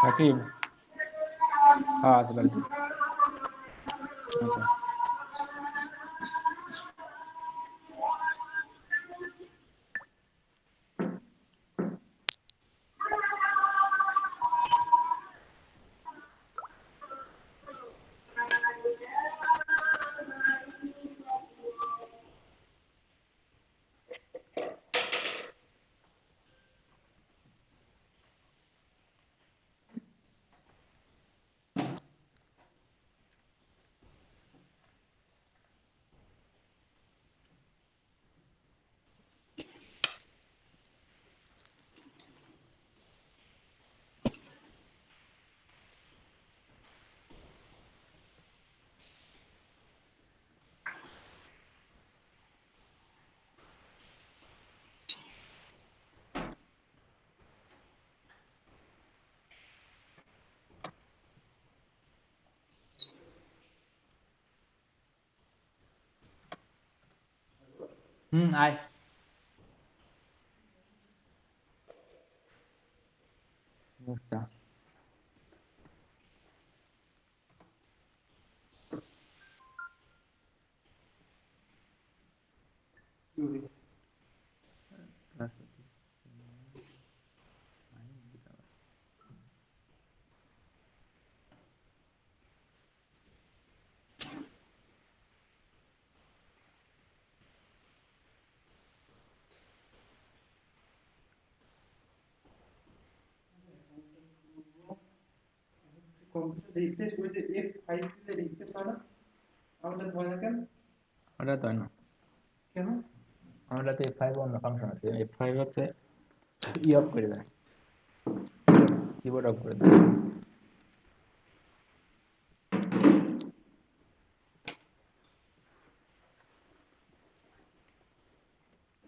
সাকিব হ্যাঁ আছে বাড়িতে আচ্ছা আয় বুঝতা ওটা তো না কেন আমারটাতে F5 অন্য ফাংশন আছে F5 হচ্ছে অফ করে দেয় কিবোর্ড অফ করে দেয়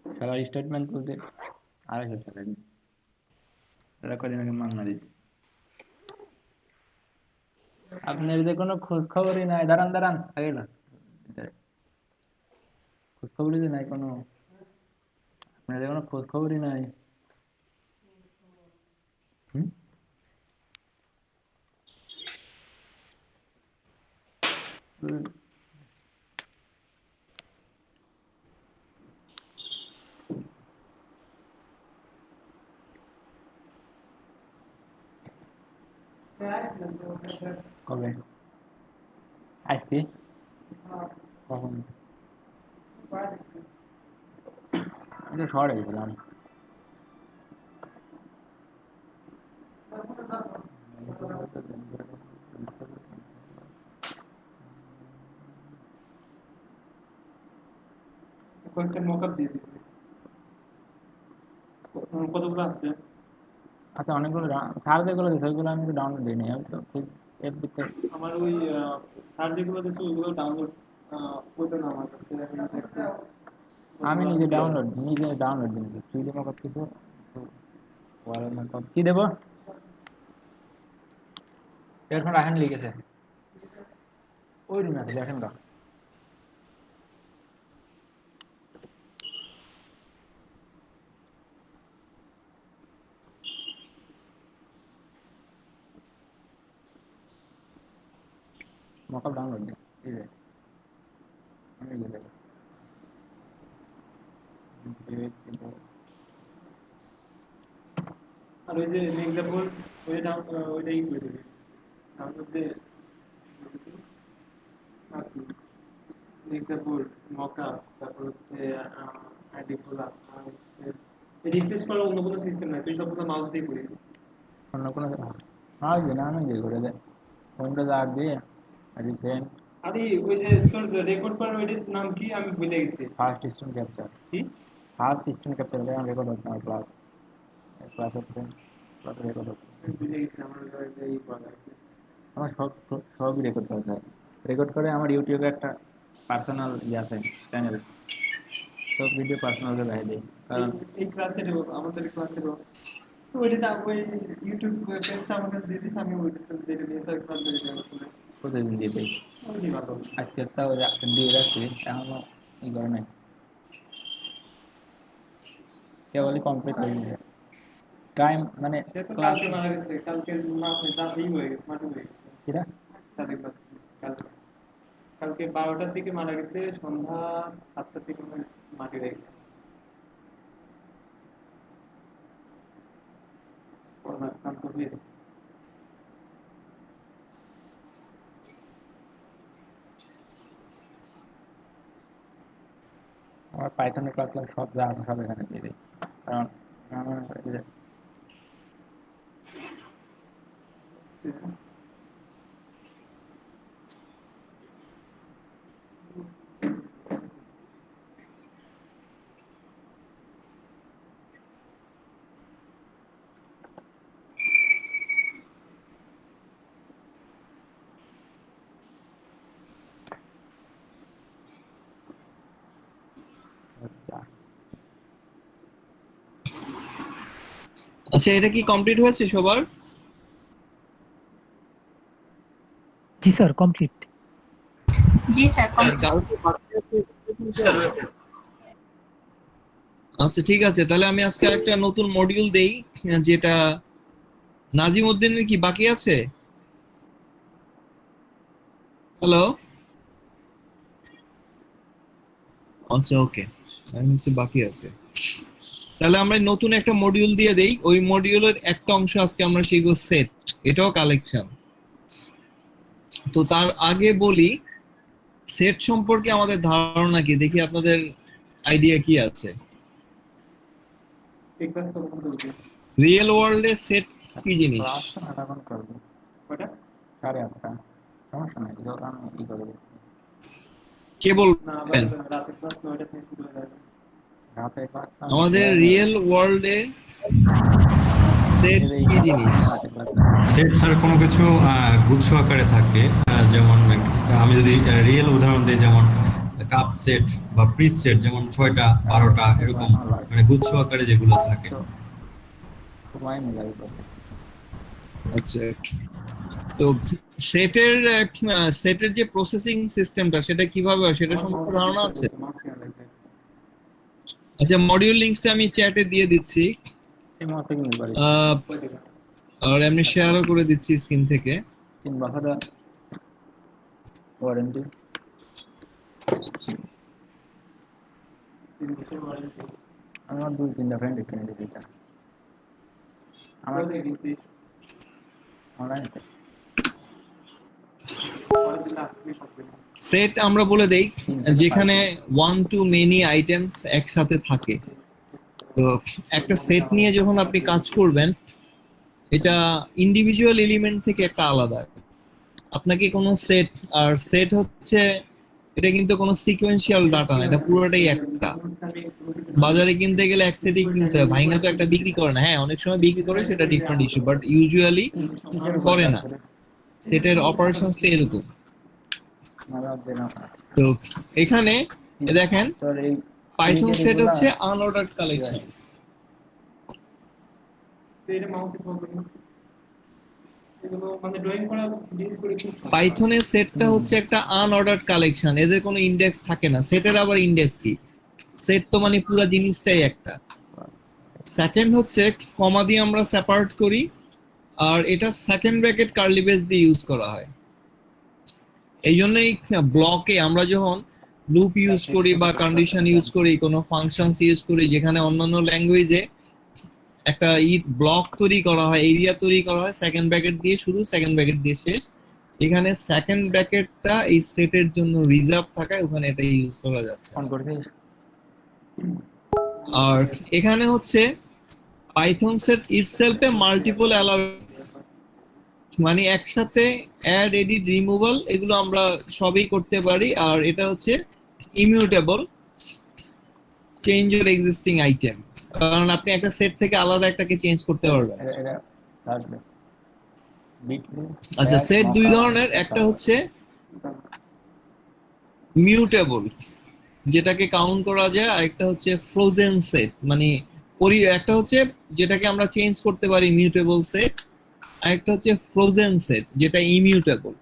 খেলার স্টেটমেন্ট তুলতে 250 টাকা দিন তারা কদিন আগে মাংনা দিচ্ছে আপনার যে কোনো খোঁজ খবরই নাই দাঁড়ান দাঁড়ান আগে না খোঁজ খবরই যে নাই কোনো আপনার যে কোনো খোঁজ খবরই নাই হুম কবে আজকে কখন আমি তো শহরে গেছিলাম কয়েকটা মকআপ দিয়ে দিচ্ছি কতগুলো আছে আচ্ছা অনেকগুলো স্যার যেগুলো দিচ্ছে ওইগুলো আমি ডাউনলোড দিই নি আমি তো ঠিক এফবিতে আমার ওই সার যেগুলো দিচ্ছে ওইগুলো ডাউনলোড ওইটা না আমার কাছে আমি নিজে ডাউনলোড দিই তুই যে মকআপ কিছু ওয়ালের মকআপ কি দেবো এরকম রাখেন লিখেছে ওই রুমে আছে দেখেন না মকআপ ডাউনলোড দিই এই যে আমি লিখে দেবো আর ওই যে এক্সাম্পল ওইটা ওইটাই করে দেবে ডাউনলোড দিয়ে এক্সাম্পল মকা, তারপর হচ্ছে আইডি খোলা, আর রিফ্রেশ করার অন্য কোনো সিস্টেম নাই, তুই সব কথা মাউস দিয়ে করিস। অন্য কোনো মাউস দিয়ে না, আমি দিয়ে করে দেয় উইন্ডোজ আর দিয়ে রিসেন্ট আরে ওই যে তোর রেকর্ড করার ওইটার নাম কি আমি ভুলে গেছি। ফার্স্ট স্টোন ক্যাপচার, কি ফার্স্ট স্টোন ক্যাপচার রেকর্ড হচ্ছে আমার ক্লাস হচ্ছে রেকর্ড হচ্ছে আমি ভুলে গেছি আমার ওইটা ই করা আছে। আমার সবই রেকর্ড করা যায়। রেকর্ড করে আমার ইউটিউবে একটা পার্সোনাল ইয়ে আছে চ্যানেল, সব ভিডিও পার্সোনাল বাইরে দিই, কারণ এই ক্লাসেরও আমাদের ক্লাসেরও ওইটা ওই ইউটিউব পেজটা আমার কাছে দিয়ে দিস, আমি ওইটা দেখে নিয়ে স্যার ক্লাস দেখে দেবো। প্রতিদিন দিয়ে দিই। ওই ভালো। আজকে তাও দিয়ে রাখছি, এখনো ই করে নাই, কেবলই কমপ্লিট হয়ে গেছে টাইম মানে সে তো ক্লাস কালকে মারা গেছে, কালকে মাঠে রাতেই হয়ে গেছে, মাঠে হয়ে গেছে কিরা সাড়ে কালকে কালকে 12টার দিকে মারা গেছে, সন্ধ্যা 7টার দিকে মাটি হয়ে গেছে। করোনা আক্রান্ত হয়ে আমার পাইথনের ক্লাস সব যা আছে সব এখানে দিয়ে দিই, কারণ আমার এই যে আচ্ছা, এটা কি কমপ্লিট হয়েছে সবার? জি স্যার, কমপ্লিট। জি স্যার, আর কাউকে বাকি আছে? আচ্ছা ঠিক আছে, তাহলে আমি আজকে একটা নতুন মডিউল দেই, যেটা নাজিম উদ্দিনের কি বাকি আছে? হ্যালো, আচ্ছা ওকে, আমি বাকি আছে। তাহলে আমরা নতুন একটা মডিউল দিয়ে দেই, ওই মডিউলের একটা অংশ আজকে আমরা শিখবো সেট, এটাও কালেকশন। তো তার আগে বলি সেট সম্পর্কে আমাদের ধারণা কি, দেখি আপনাদের আইডিয়া কি আছে। এই ক্লাস তো বন্ধ হচ্ছে। রিয়েল ওয়ার্ল্ডে সেট কি জিনিস? ক্লাস এখন করবো কয়টা? 8:30, সমস্যা নাই, যখন আমি ই করে দিচ্ছি কে না বলবেন? রাতের ক্লাস 9টা থেকে শুরু হয়ে যাবে। রাতে ক্লাস আমাদের রিয়েল ওয়ার্ল্ডে সেট কি জিনিস? সেট স্যার কোনো কিছু গুচ্ছ আকারে থাকে, যেমন আমি যদি রিয়েল উদাহরণ দিই, যেমন কাপ সেট বা প্রিস সেট, যেমন 6টা 12টা এরকম, মানে গুচ্ছ আকারে যেগুলো থাকে। সময় মিলাই আচ্ছা, তো সেটের যে প্রসেসিং সিস্টেমটা সেটা কিভাবে হয় সেটা সম্পর্কে ধারণা আছে? আচ্ছা, মডিউল লিংকসটা আমি চ্যাটে দিয়ে দিচ্ছি, এই মাসে কিনে পারি আর এমনি শেয়ারও করে দিচ্ছি স্ক্রিন থেকে। 3 বছরের ওয়ারেন্টি। আমার 2-3টা ফ্রেন্ড কিনে দিয়েছে এটা আমার অনলাইনে। সেট আমরা বলে দেই যেখানে 1 to many আইটেমস একসাথে থাকে। তো একটা সেট নিয়ে যখন আপনি কাজ করবেন, এটা ইন্ডিভিজুয়াল এলিমেন্ট থেকে একটা আলাদা। আপনাকে কোনো সেট, আর সেট হচ্ছে এটা কিন্তু কোনো সিকোয়েন্সিয়াল ডাটা না, এটা পুরোটাই একটা। বাজারে কিনতে গেলে এক সেটই কিনতে হয়, ভাইঙ্গা তো একটা বিক্রি করে না। হ্যাঁ, অনেক সময় বিক্রি করে, সেটা ডিফারেন্ট ইস্যু, বাট ইউজুয়ালি করে না। সেটের অপারেশনসটা এরকম। তো এখানে দেখেন পাইথন সেট হচ্ছে আনঅর্ডারড কালেকশন। পাইথনের সেটটা হচ্ছে একটা আনঅর্ডারড কালেকশন, এদের কোনো ইন্ডেক্স থাকে না। সেটের আবার ইন্ডেক্স কি? সেট তো মানে পুরো জিনিসটাই একটা। সেকেন্ড হচ্ছে কমা দিয়ে আমরা সেপারেট করি, আর এটা সেকেন্ড ব্র্যাকেট কার্লি ব্রেস দিয়ে ইউজ করা হয়। এই জন্যই ব্লকে আমরা যখন লুপ ইউজ করি বা কন্ডিশন ইউজ করি, কোনো ফাংশনস ইউজ করি, যেখানে অন্যান্য ল্যাঙ্গুয়েজে একটা ব্লক তৈরি করা হয়, এরিয়া তৈরি করা হয়, সেকেন্ড ব্র্যাকেট দিয়ে শুরু, সেকেন্ড ব্র্যাকেট দিয়ে শেষ, এখানে সেকেন্ড ব্র্যাকেটটা এই সেটের জন্য রিজার্ভ থাকায় ওখানে এটা ইউজ করা যাচ্ছে অন করছিস? আর এখানে হচ্ছে পাইথন সেট ইটসেলফ এ মাল্টিপল অ্যালাউন্স, মানে একসাথে অ্যাড এডিট রিমুভাল এগুলো আমরা সবই করতে পারি। আর এটা হচ্ছে immutable change your existing item, কারণ আপনি একটা সেট থেকে আলাদা একটাকে চেঞ্জ করতে পারবেন। এটা থাকবে আচ্ছা, সেট দুই ধরনের, একটা হচ্ছে মিউটেবল যেটাকে কাউন্ট করা যায়, আর একটা হচ্ছে ফ্রোজেন সেট, মানে একটা হচ্ছে যেটাকে আমরা চেঞ্জ করতে পারি মিউটেবল সেট, আর একটা হচ্ছে ফ্রোজেন সেট যেটা ইমিউটেবল।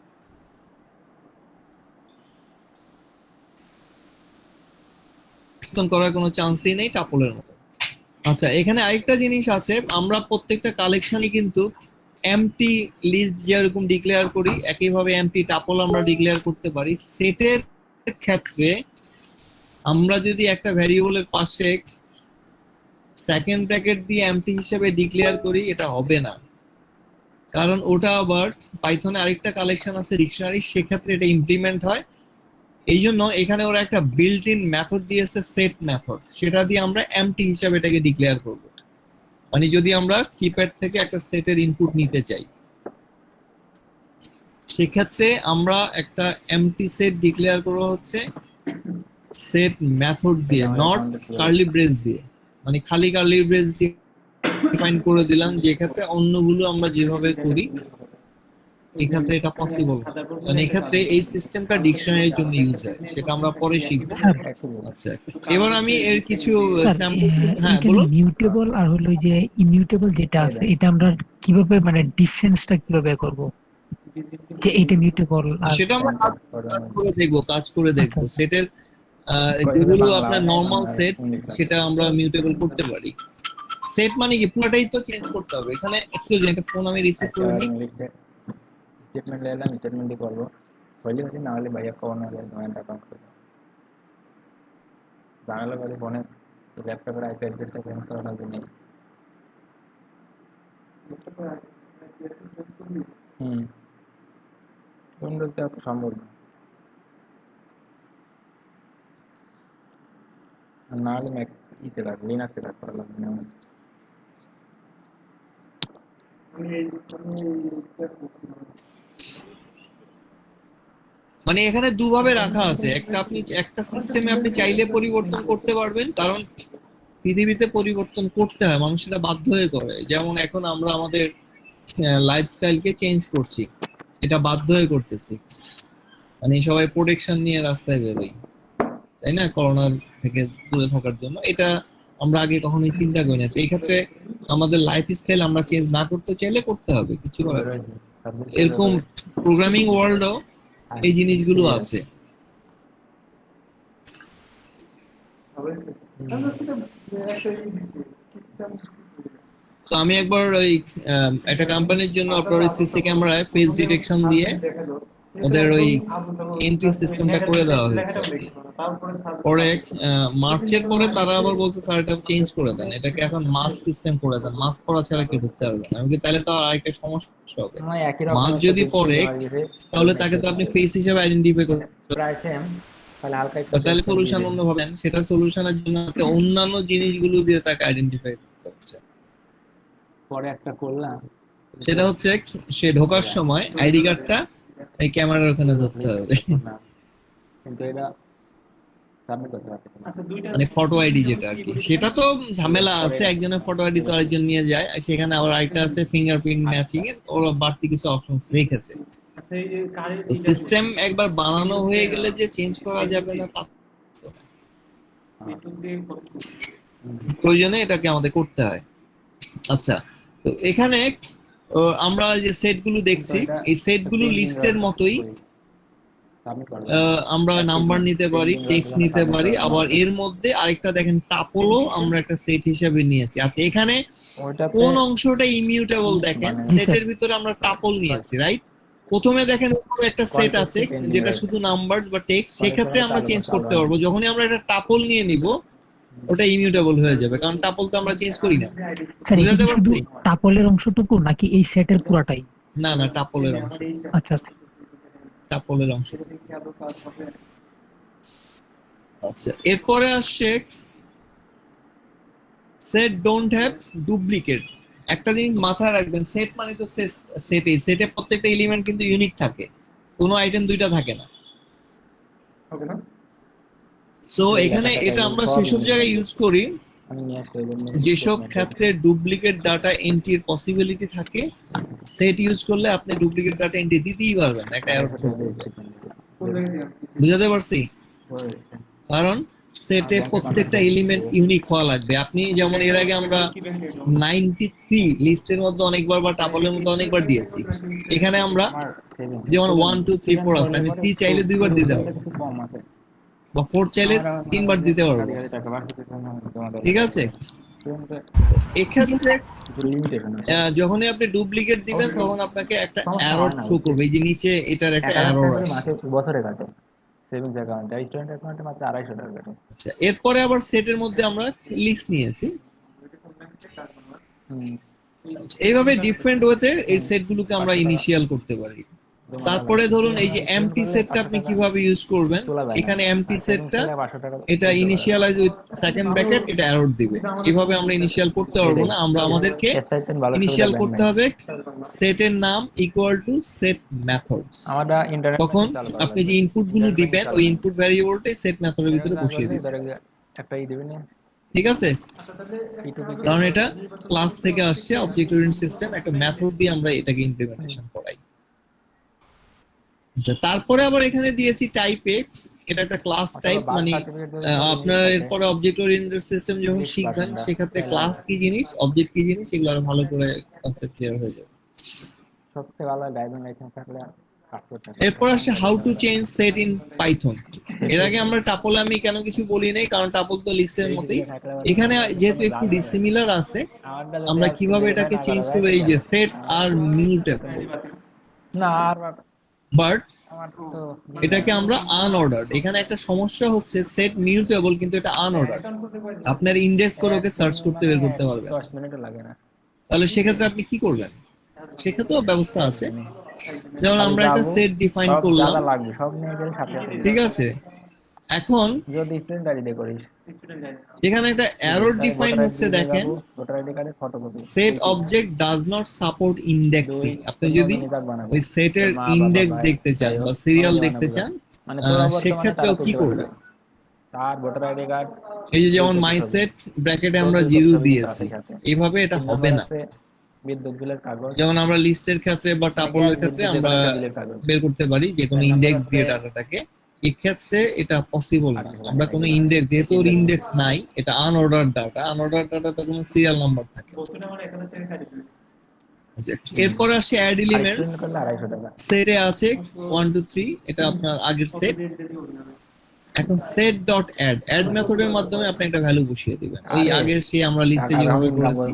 করার কোনো চান্সই নেই টাপলের মতো। আচ্ছা, এখানে আরেকটা জিনিস আছে, আমরা প্রত্যেকটা কালেকশনই কিন্তু এমটি লিস্ট যেরকম ডিক্লেয়ার করি একইভাবে এমটি টাপল আমরা ডিক্লেয়ার করতে পারি। সেটের ক্ষেত্রে আমরা যদি একটা ভ্যারিয়েবলের পাশে সেকেন্ড ব্র্যাকেট দিয়ে এমটি হিসেবে ডিক্লেয়ার করি এটা হবে না, কারণ ওটা আবার পাইথনে আরেকটা কালেকশন আছে ডিকশনারি, সেক্ষেত্রে এটা ইমপ্লিমেন্ট হয়। এই জন্য এখানে ওরা একটা বিল্ট ইন মেথড দিয়েছে সেট মেথড, সেটা দিয়ে আমরা এমটি হিসাবে এটাকে ডিক্লেয়ার করব। মানে যদি আমরা কিপ্যাড থেকে একটা সেটের ইনপুট নিতে চাই সেক্ষেত্রে আমরা একটা এমটি সেট ডিক্লেয়ার করব হচ্ছে সেট মেথড দিয়ে, নট কার্লি ব্রেস দিয়ে, মানে খালি কার্লি ব্রেস দিয়ে ডিফাইন করে দিলাম, যে ক্ষেত্রে অন্যগুলো আমরা যেভাবে করি এক্ষেত্রে এটা পসিবল, মানে এক্ষেত্রে এই সিস্টেমটা ডিকশনারির জন্য ইউজ হয়, সেটা আমরা পরে শিখব। স্যার আচ্ছা, এবার আমি এর কিছু স্যার স্যাম্পল, হ্যাঁ এখানে বলুন। মিউটেবল আর হলো ওই যে ইমিউটেবল যেটা আছে এটা আমরা কিভাবে মানে ডিফারেন্সটা কিভাবে করব, যে এটা মিউটেবল আর সেটা আমরা কাজ করে দেখবো, আচ্ছা। সেটের যেগুলো আপনার নরমাল সেট সেটা আমরা মিউটেবল করতে পারি। সেট মানে কি পুরোটাই তো চেঞ্জ করতে হবে। এখানে এক্সকিউজ মি, একটা ফোন আমি রিসিভ করে নিই। স্টেটমেন্ট নিলাম, স্টেটমেন্টই করবো, হইলে হচ্ছে, না হলে ভাইয়া কখন হবে জয়েন্ট অ্যাকাউন্ট করবো। জানালে বলে ফোনে ল্যাপটপের আইপি অ্যাড্রেসটা চেঞ্জ করা লাগবে নেই। উইন্ডোজ দেওয়া তো সম্ভব না, আর না হলে ম্যাক ইতে লাগবে, লিনাক্সে কাজ করা লাগবে না। মানে এখানে দুভাবে রাখা আছে, একটা আপনি একটা সিস্টেমে আপনি চাইলে পরিবর্তন করতে পারবেন, কারণ পৃথিবীতে পরিবর্তন করতে হয়, মানুষ সেটা বাধ্য হয়ে করে। যেমন এখন আমরা আমাদের লাইফস্টাইলকে চেঞ্জ করছি, এটা বাধ্য হয়ে করতেছি, মানে সবাই প্রোটেকশন নিয়ে রাস্তায় বেরোই, তাই না, করোনার থেকে দূরে থাকার জন্য। এটা আমরা আগে কখনোই চিন্তা করি না। তো এই ক্ষেত্রে আমাদের লাইফস্টাইল আমরা চেঞ্জ না করতে চাইলে করতে হবে, কিছু করার নেই। এরকম প্রোগ্রামিং ওয়ার্ল্ডও এই জিনিসগুলো আছে। তো আমি একবার ওই একটা কোম্পানির জন্য আপনার ওই সিসি ক্যামেরায় ফেস ডিটেকশন দিয়ে ওদের ওই এন্ট্রি সিস্টেমটা করে দেওয়া হয়েছে। পরে মার্চের পরে তারা আবার বলছে স্যার এটা চেঞ্জ করে দেন, এটাকে এখন মাস্ক সিস্টেম করে দেন, মাস্ক পরা ছাড়া কেউ ঢুকতে পারবে না। আমি তাহলে তো আরেকটা সমস্যা হবে, মাস্ক যদি পরে তাহলে তাকে তো আপনি ফেস হিসেবে আইডেন্টিফাই করতে তাহলে সলিউশন অন্য ভাবেন, সেটা সলিউশনের জন্য অন্যান্য জিনিসগুলো দিয়ে তাকে আইডেন্টিফাই করতে হচ্ছে। পরে একটা করলাম, সেটা হচ্ছে সে ঢোকার সময় আইডি কার্ডটা এই ক্যামেরার ওখানে ধরতে হবে, কিন্তু এটা সাবমিট করতে পারছে না। মানে ফটো আইডি যেটা আর কি, সেটা তো ঝামেলা আছে, একজনের ফটো আইডি তো আরেকজন নিয়ে যায়, আর সেখানে আবার আরেকটা আছে ফিঙ্গারপ্রিন্ট ম্যাচিং এর, ওরা বাড়তি কিছু অপশনস রেখেছে। তো সিস্টেম একবার বানানো হয়ে গেলে যে চেঞ্জ করা যাবে না তা প্রয়োজনে এটাকে আমাদের করতে হয়। আচ্ছা, তো এখানে আমরা যে সেটগুলো দেখছি এই সেটগুলো লিস্টের মতোই, আমরা নাম্বার নিতে পারি, টেক্সট নিতে পারি, আবার এর মধ্যে আরেকটা দেখেন টাপলও আমরা একটা সেট হিসেবে নিয়েছি। আচ্ছা, এখানে কোন অংশটা ইমিউটেবল দেখেন, সেটের ভিতরে আমরা টাপল নিয়েছি, রাইট? প্রথমে দেখেন উপরে একটা সেট আছে যেটা শুধু নাম্বারস বা টেক্সট, সেক্ষেত্রে আমরা চেঞ্জ করতে পারবো। যখনই আমরা একটা টাপল নিয়ে নিব ওটা ইমিউটেবল হয়ে যাবে, কারণ টাপল তো আমরা চেঞ্জ করি না। স্যার এটা কি শুধু টাপলের অংশটুকু নাকি এই সেটের পুরাটাই? না না, টাপলের অংশ। আচ্ছা আচ্ছা। টাপলের অংশ। সেটা কি আদৌ কাজ হবে? আচ্ছা, এরপরে আসছে সেট ডোন্ট হ্যাভ ডুপ্লিকেট। একটা জিনিস মাথায় রাখবেন, সেট মানে তো সেটে প্রত্যেকটা এলিমেন্ট কিন্তু ইউনিক থাকে, কোনো আইটেম দুইটা থাকে না। হবে না? সো এখানে এটা আমরা সেসব জায়গায় ইউজ করি আমি নিয়ে আসছি এই জন্য যেসব ক্ষেত্রে ডুপ্লিকেট ডাটা এন্ট্রির পসিবিলিটি থাকে। সেট ইউজ করলে আপনি ডুপ্লিকেট ডাটা এন্ট্রি দিতেই পারবেন, একটা এরর থ্রো করবে। কোন জায়গায় দিলাম? বুঝাতে পারছি? কারণ সেটে প্রত্যেকটা এলিমেন্ট ইউনিক হওয়া লাগবে। আপনি যেমন এর আগে আমরা 93 লিস্টের মধ্যে অনেকবার বা টাপলের মধ্যে অনেকবার দিয়েছি, এখানে আমরা যেমন 1 2 3 4 আছে, আমি 3 চাইলে দুইবার দিতে পারবো কম আছে বা 4 চাইলে তিনবার দিতে পারবো, ঠিক আছে? এক্ষেত্রে লিমিটেশন আছে যখনই আপনি ডুপ্লিকেট দিবেন তখন আপনাকে একটা এরর থ্রো করবে, এই যে নিচে এটার একটা এরর আসে। মাসে বছরে কাটে সেভিংস অ্যাকাউন্ট আর স্টুডেন্ট অ্যাকাউন্টে মাত্র 250 টাকা কাটে। আচ্ছা, এরপরে আবার সেটের মধ্যে আমরা লিস্ট নিয়েছি। আচ্ছা, এইভাবে ডিফারেন্ট ওয়েতে এই সেটগুলোকে আমরা ইনিশিয়াল করতে পারি। তারপরে ধরুন এই যে এমটি সেটটা আপনি কিভাবে ইউজ করবেন, এখানে এমটি সেটটা এটা ইনিশিয়ালাইজ উইথ সেকেন্ড ব্র্যাকেট, এটা এরর দিবে। এভাবে আমরা ইনিশিয়াল করতে পারবো না, আমরা আমাদেরকে ইনিশিয়াল করতে হবে সেটের নাম ইকুয়াল টু সেট মেথডস। আমরা ইন্টারনেট তখন আপনি যে ইনপুট গুলো দিবেন ওই ইনপুট ভ্যারিয়েবলটাই সেট মেথডের ভিতরে বসিয়ে দিবেন, একটাই দিবেন না ঠিক আছে? কারণ এটা ক্লাস থেকে আসছে, অবজেক্ট ওরিয়েন্টেড সিস্টেম, একটা মেথড দিয়ে আমরা এটাকে ইমপ্লিমেন্টেশন করাই। আচ্ছা, তারপরে আবার এখানে দিয়েছি টাইপে, এটা একটা ক্লাস টাইপ, মানে আপনার এরপরে অবজেক্ট ওরিয়েন্টেড সিস্টেম যখন শিখবেন সেক্ষেত্রে ক্লাস কি জিনিস, অবজেক্ট কি জিনিস, এগুলো আরো ভালো করে কনসেপ্ট ক্লিয়ার হয়ে যাবে। সবচেয়ে ভালো ড্রাইভিং লাইসেন্স থাকলে কাজ করতে হবে। এরপর আসছে how to change set in Python. এর আগে আমরা টাপলে আমি কেন কিছু বলি নাই, কারণ টাপল তো লিস্টের মতোই, এখানে যেহেতু একটু ডিসিমিলার আছে, আমরা কিভাবে এটাকে চেঞ্জ করব, এই যে সেট আর মিউটেবল, না আর বাট আমার তো এটাকে আমরা আনঅর্ডার্ড। এখানে একটা সমস্যা হচ্ছে সেট মিউটেবল কিন্তু এটা আনঅর্ডার্ড, আপনার ইন্ডেক্স করে ওকে সার্চ করতে বের করতে পারবেন। 10 মিনিটও লাগে না। তাহলে সেক্ষেত্রে আপনি কি করবেন, সেক্ষেত্রেও ব্যবস্থা আছে। যেমন আমরা একটা সেট ডিফাইন করলাম, যা লাগবে সব নিয়ে গেলে সাথে সাথে ঠিক আছে? এখন যদি স্টুডেন্ট আইডি করিস এখানে একটা এরর ডিফাইন হচ্ছে, দেখেন ভোটার আইডি কার্ডের photocopy set object does not support indexing. আপনি যদি ওই সেটের ইন্ডেক্স দেখতে চান বা সিরিয়াল দেখতে চান, মানে সেক্ষেত্রেও কি করবেন, তার ভোটার আইডি কার্ড এই যে যেমন মাই সেট ব্র্যাকেটে আমরা 0 দিয়েছি, এইভাবে এটা হবে না। বিদ্যুৎ বিলের কাগজ, যেমন আমরা লিস্টের ক্ষেত্রে বা টাপলের ক্ষেত্রে আমরা বের করতে পারি যে কোনো ইন্ডেক্স দিয়ে ডাটাটাকে, এই ক্ষেত্রে এটা পসিবল না। আমরা কোনো ইন্ডেক্স, যেহেতু ওর ইন্ডেক্স নাই, এটা আনঅর্ডার ডাটা, আনঅর্ডার ডাটাতে কোনো সিরিয়াল নাম্বার থাকে না। বস্তুটা মানে এখানে থেকে কাটি দিবে। এরপর আসছে অ্যাড এলিমেন্টস। করলে 250 টাকা। সেটে আছে 1 2 3, এটা আপনার আগের সেট। এখন সেট ডট অ্যাড, অ্যাড মেথডের মাধ্যমে আপনি একটা ভ্যালু বসিয়ে দিবেন, ওই আগের সেই আমরা লিস্টে যেভাবে করেছি।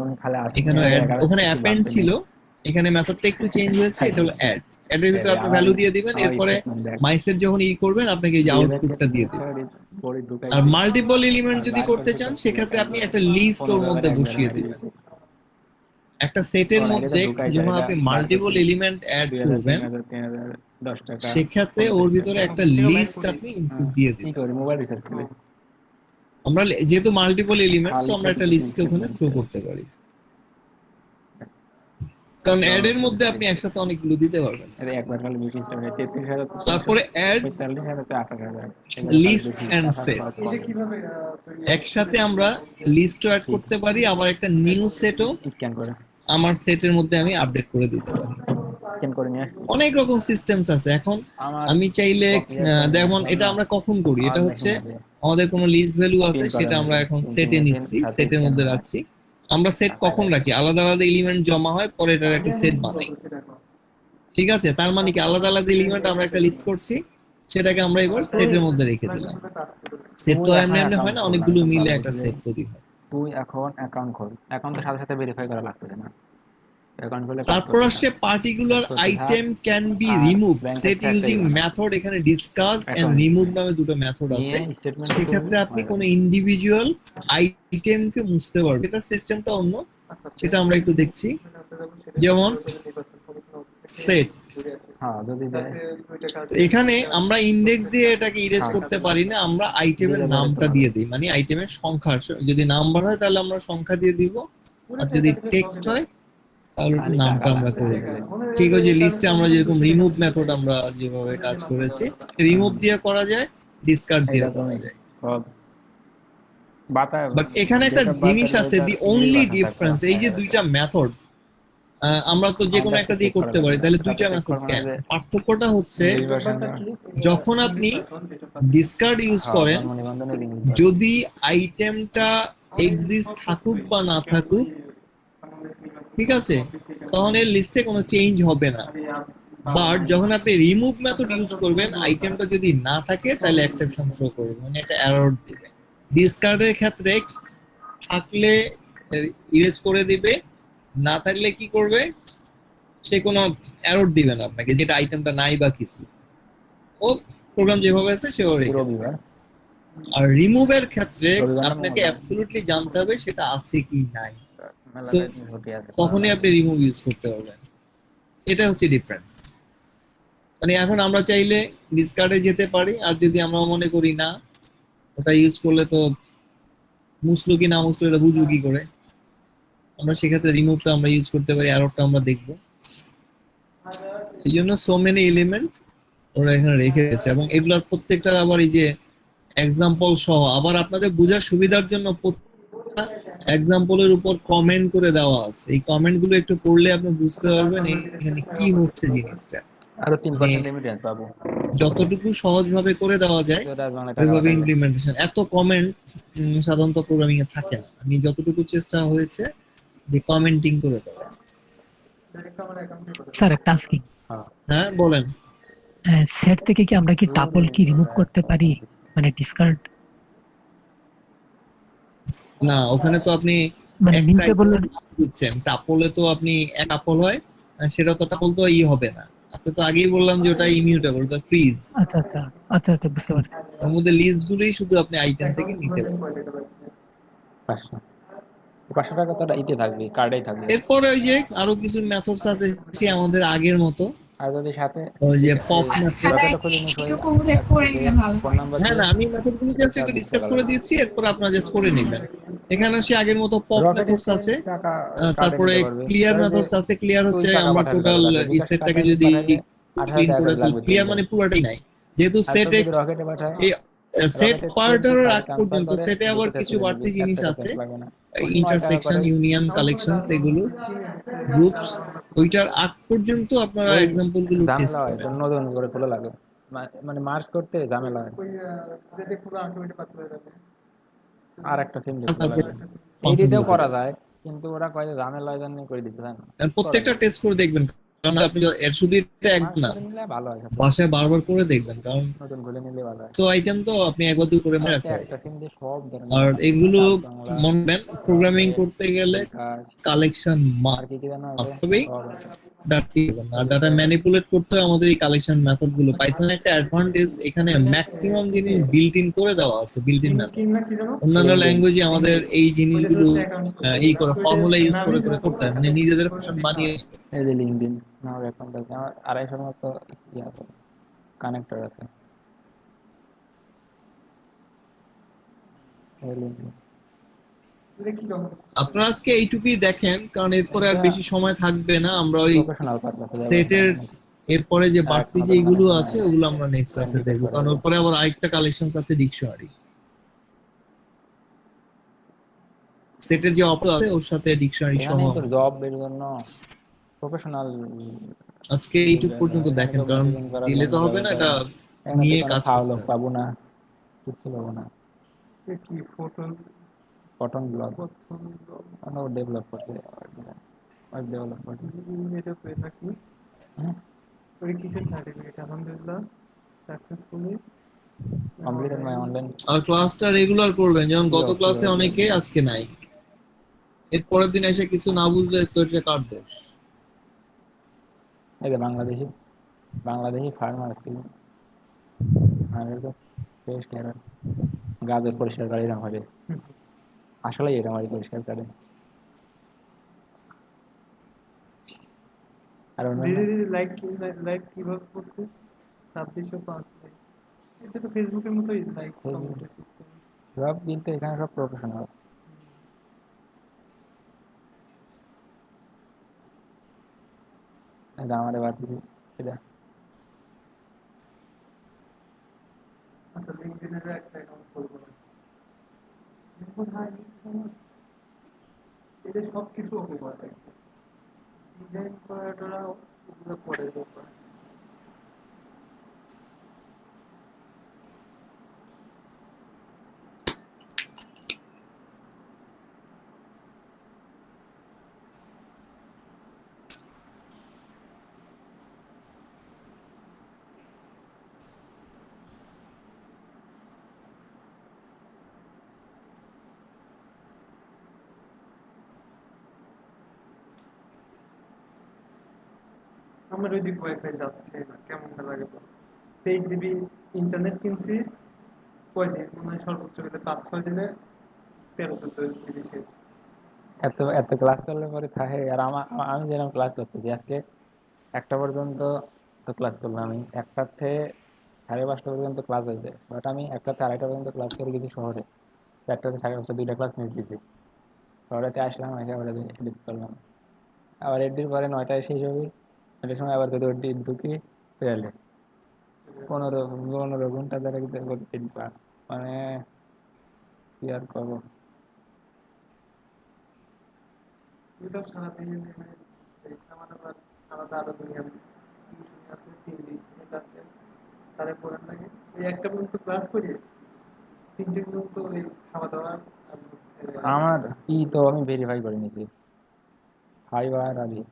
এখানে ওখানে অ্যাপেন্ড ছিল, এখানে মেথডটা একটু চেঞ্জ হয়েছে, এটা হলো অ্যাড। অ্যাডের ভিতরে আপনি ভ্যালু দিয়ে দিবেন, এরপরে মাইসেট যখন করবেন আপনাকে এই যে আউটপুটটা দিয়ে দিবেন। আর মাল্টিপল এলিমেন্ট যদি করতে চান সেক্ষেত্রে আপনি একটা লিস্ট ওর মধ্যে বসিয়ে দিবেন। একটা সেটের মধ্যে যখন আপনি মাল্টিপল এলিমেন্ট অ্যাড করবেন সেক্ষেত্রে ওর ভিতরে একটা লিস্ট আপনি ইনপুট দিয়ে দিবেন। মোবাইল রিসার্চ করে আমরা যেহেতু মাল্টিপল এলিমেন্টস, আমরা একটা লিস্টকে ওখানে থ্রো করতে পারি, কারণ অ্যাড এর মধ্যে আপনি একসাথে অনেকগুলো দিতে পারবেন। একবার খালি মিটিং টাইমে 33000 তারপরে অ্যাড 45000 তো 28000 লিস্ট এন্ড সেট, এটা কিভাবে একসাথে আমরা লিস্টও অ্যাড করতে পারি, আবার একটা নিউ সেটও স্ক্যান করে আমার সেটের মধ্যে আমি আপডেট করে দিতে পারি। স্ক্যান করে নিয়ে আসছি। অনেক রকম সিস্টেমস আছে। এখন আমি চাইলে যেমন এটা আমরা কখন করি, এটা হচ্ছে আমাদের কোনো লিস্ট ভ্যালু আছে, সেটা আমরা এখন সেটে নিচ্ছি, সেটের মধ্যে রাখছি। আমরা সেট কখন রাখি, আলাদা আলাদা এলিমেন্ট জমা হয়, পরে এটার একটা সেট বানাই, ঠিক আছে? তার মানে কি আলাদা আলাদা এলিমেন্ট আমরা একটা লিস্ট করছি, সেটাকে আমরা এবার সেটের মধ্যে রেখে দিলাম। সেট তো এমনি এমনি হয় না, অনেকগুলো মিলে একটা সেট তৈরি হয়। তুই এখন অ্যাকাউন্ট খোল, অ্যাকাউন্টের সাথে সাথে ভেরিফাই করা লাগবে না। অ্যাকাউন্ট খুলে তারপর আসছে particular item can be remove set using method. এখানে ডিসকাসড এন্ড রিমুভ নামে দুটো মেথড আছে। সেক্ষেত্রে আপনি কোনো ইন্ডিভিজুয়াল আইটেমকে মুছতে পারবেন। এটা সিস্টেমটা অন্য, সেটা আমরা একটু দেখছি। যেমন সেট হ্যাঁ যদি দেয় তো এখানে আমরা ইন্ডেক্স দিয়ে এটাকে ইরেজ হ্যাঁ। করতে পারি না, আমরা আইটেমের দিলে পরে নামটা তো দিয়ে দিই, মানে আইটেমের সংখ্যা, যদি নাম্বার হয় তাহলে আমরা সংখ্যা দিয়ে দিব, আর যদি টেক্সট হয় তাহলে ওটার নামটা আমরা করে দিই। ঠিক আছে, যে লিস্টে আমরা যেরকম রিমুভ মেথড আমরা যেভাবে কাজ করেছি, রিমুভ দিয়ে করা যায়, ডিসকার্ড দিয়ে এটা করা তুমি যায়। সব বাতায় বাট এখানে একটা যেসব জিনিস বাতায় আছে, ওইটার দি মিল অনলি ভাষা ডিফারেন্স, থাকবে। এই যে দুইটা মেথড আমরা তো যে কোনো আমাদের একটা তো দিয়ে check করতে করা পারি, যাবে না। তাহলে সেটা দুইটা তো check মেথড করবো না কেন? যে পার্থক্যটা হচ্ছে ইংলিশ ভার্সন যখন আপনি ডিসকার্ড ইউজ হ্যাঁ করেন, জন্ম নিবন্ধনের ইংলিশ ভার্সন। যদি আইটেমটা এক্সিস্ট থাকুক বা না থাকুক, ঠিক আছে, তখন এর লিস্টে কোনো চেঞ্জ হবে না। বাট যখন আপনি রিমুভ মেথড ইউজ করবেন, আইটেমটা যদি না থাকে তাহলে এক্সেপশন থ্রো করবে, মানে একটা এরর দিবে। ডিসকার্ডের ক্ষেত্রে থাকলে ইরেজ করে দিবে, না থাকলে কি করবে, সে কোনো এরর দিবে না আপনাকে, যেটা আইটেমটা নাই বা কিছু, ও প্রোগ্রাম যেভাবে আছে সেভাবে রেখে দেবে। রবিবার আর রিমুভের ক্ষেত্রে রবিবার না আপনাকে মঙ্গলবার? অ্যাবসলিউটলি জানতে হবে সেটা আছে কি নাই, মেলা So, টাইম ছুটি আছে তখনই আপনি রিমুভ ইউজ করতে পারবেন। এটা হচ্ছে ডিফারেন্ট। মানে এখন আমরা চাইলে ডিসকার্ডে যেতে পারি, আর যদি আমরা মনে করি না ওটা ইউজ করলে তো মুছলো কি না মুছলো এটা বুঝবো কি করে, আমরা সেক্ষেত্রে রিমুভটা আমরা ইউজ করতে পারি, এররটা আমরা দেখবো। এই জন্য সো মেনি এলিমেন্ট ওরা এখানে রেখে গেছে, এবং এগুলার প্রত্যেকটার আবার এই যে এক্সাম্পল সহ, আবার আপনাদের বোঝার সুবিধার জন্য প্রত্যেকটা এক্সাম্পলের উপর কমেন্ট করে দেওয়া আছে। এই কমেন্ট গুলো একটু পড়লে আপনি বুঝতে পারবেন এখানে কি হচ্ছে জিনিসটা। আরো 3% রেমিটেন্স পাবো যতটুকু সহজভাবে করে দেওয়া যায় যেটা বাংলা টাকা ওইভাবে পাঠাবে। ইমপ্লিমেন্টেশন। এত কমেন্ট সাধারণত প্রোগ্রামিং এ থাকে না। আমি যতটুকু চেষ্টা হয়েছে যে কমেন্টিং করে দেওয়া। স্যার একটা আজকে হ্যাঁ হ্যাঁ বলেন। সেট থেকে কি আমরা কি টাপল কি রিমুভ করতে পারি, মানে ডিসকার্ড, না, ওখানে তো আপনি মানে একটা মিউটেবল? দিচ্ছেন, টাপলে তো আপনি এক টাপল হয়, আর সেটা তো টাপল তো হবে না। আপনি তো আগেই বললাম যে ওটা ইমিউটেবল, ওটা ফ্রিজ। আচ্ছা আচ্ছা আচ্ছা আচ্ছা বুঝতে পারছি। ওর মধ্যে লিস্ট গুলোই শুধু আপনি আইটেম থেকে নিতে পারেন। 500 500 টাকা তো ইতে থাকবে, কার্ডেই থাকবে। এরপরে ওই যে আরো কিছু মেথডস আছে, সে আমাদের আগের মতো, আর যদি সাথে ওই যে পপ মেথড। স্যার রকেটটা খুলে নিয়ে এটুকু করে নিলে ভালো ফোন হয়। নাম্বার হ্যাঁ না, আমি মেথডগুলো জাস্ট একটু ডিসকাস করে দিয়েছি, এরপর আপনারা জাস্ট করে নেবেন। এখানে সে আগের মতো পপ মেথডস আছে, টাকা তারপরে ক্লিয়ার মেথডস আছে। ক্লিয়ার হচ্ছে আমরা টোটাল এই সেটটাকে যদি ক্লিন করে দিই, ক্লিয়ার মানে পুরোটাই নাই, যেহেতু সেটে রকেটে পাঠায় এই সেট রকেটে পার্টের আগ ট্রান্সফার পর্যন্ত করে সেটে আবার দুটোতে কিছু তুলে বাড়তি নিবি, জিনিস একটা আছে, সেট লাগবে না। ইন্টারসেকশন, ইউনিয়ন, কালেকশনস, এগুলো গ্রুপস, ওইটার আগ পর্যন্ত আপনারা এক্সাম্পল গুলো টেস্ট ঝামেলা হয়, করেন। নতুন করে খোলা লাগে, মানে মার্চ করতে ঝামেলা হয়। আর একটা সিম দিয়ে খোলা লাগবে। এইটাতেও করা যায়, কিন্তু ওরা কয় যে ঝামেলা হয় জন্য করে দিতে চায় না। প্রত্যেকটা টেস্ট করে দেখবেন, কারণ আপনি এর শুধু এটা এক মার্চ না, করে নিলে ভালো হয়, বাসায় বারবার করে দেখবেন, কারণ নতুন খুলে নিলে ভালো হয়। তো আইটেম তো আপনি একবার দুই করে মনে রাখতে পারবেন। একটা সিম দিয়ে সব আর এগুলো বাংলা, মনে রাখবেন, প্রোগ্রামিং করতে গেলে কাজ, কালেকশন আর কি কি জানো আছে? বাস্তবেই সব আছে। ডাটা ম্যানিপুলেট করতে হয় আমাদের এই কালেকশন মেথড গুলো। পাইথন একটা অ্যাডভান্টেজ, এখানে ম্যাক্সিমাম জিনিস বিল্ট ইন করে দেওয়া আছে, বিল্ট ইন মেথড। অন্যান্য ল্যাঙ্গুয়েজে আমাদের এই জিনিসগুলো এই করে ফর্মুলা ইউজ করে করে করতে হয়, মানে নিজেদের ফাংশন বানিয়ে। এই যে লিঙ্কডইন, আমার অ্যাকাউন্ট আছে, আমার 250 মতো ইয়ে আছে, কানেক্টর আছে। এই লিঙ্কডইন আপনারা আজকে এইটুকুই দেখেন, কারণ এরপরে আর বেশি সময় থাকবে না। আমরা ওই প্রফেশনাল পারপাস সেটের এরপরে যে বাড়তি যে এইগুলো আছে ওগুলো আমরা নেক্সট ক্লাসে দেখবো, কারণ ওরপরে আবার আরেকটা কালেকশনস আছে, ডিকশনারি। সেটের যে অপশন আছে ওর সাথে ডিকশনারি সহ। এখানে তো জব এর জন্য প্রফেশনাল আজকে এইটুকু পর্যন্ত দেখেন, কারণ দিলে তো হবে না, এটা নিয়ে কাজ খাওয়া করতে লোক হবে। পাবো না, কিচ্ছু পাবো না। কি ফটো কটন ব্লগ মানে ও ডেভেলপ করছে, ওয়েব ডেভেলপ করছে। এটা পেয়ে থাকি হ্যাঁ ওই কিসের সার্টিফিকেট? আলহামদুলিল্লাহ সাকসেসফুলি কমপ্লিটেড মাই অনলাইন। আর ক্লাসটা রেগুলার করবেন, যেমন গত ক্লাসে অনেকে আজকে নাই, এর পরের দিন এসে কিছু না বুঝলে তো এটা কার দোষ? এই যে Bangladeshi farmer skill fresh carrot গাজর পরিষ্কার করে এরকম হবে, আসলে এরকম হয় পরিষ্কার করে। আর অন্য ধীরে ধীরে লাইক কিভাবে করতে 2605 লাইক এটা তো ফেসবুকের মতোই লাইক Facebook কমেন্টের সিস্টেম। সব কিন্তু এখানে সব প্রফেশনাল। এটা আমাদের ভার্সিটি এটা আচ্ছা লিঙ্কডইনের একটা অ্যাকাউন্ট খুলবো না দেখুন ভাই এদের সব কিছু ওকে করে ডিজাইন করাটা ওগুলো পরে ব্যাপার আমার ওইদিক ওয়াইফাই যাচ্ছে না কেমনটা লাগে তো 23 জিবি ইন্টারনেট কিনছি কয়দিন মনে হয় সর্বোচ্চ গেলে 5-6 দিনে 13-14 জিবি শেষ। এত এত ক্লাস করলে পরে থাকে। আর আমি যেরকম ক্লাস করতেছি আজকে 1টা পর্যন্ত তো ক্লাস করলাম। আমি 1টার থেকে 5:30 পর্যন্ত ক্লাস হয়েছে, বাট আমি 1টা থেকে 2:30 পর্যন্ত ক্লাস করে গেছি শহরে। 4টা থেকে 5:30 2টা ক্লাস মিস দিয়েছি। শহরেতে আসলাম, এসে আবার এডিট করলাম, আবার এডিট পরে 9টায় শেষ হবে। 9টার সময় আবার যদি ওটি ঢুকি পেয়ালে 15 ঘন্টা ধরে করতে মানে কি আর করবো। এটাও সারাদিন আমার আবার আলাদা আরো দুনিয়া টিউশন আছে 3 দিন এটা আছে তারে পড়ার লাগে এই একটা পর্যন্ত ক্লাস করি 3টে পর্যন্ত ওই খাওয়া দাওয়া আর আমার ই তো আমি ভেরিফাই করে নিয়েছি ফাইবার আগে।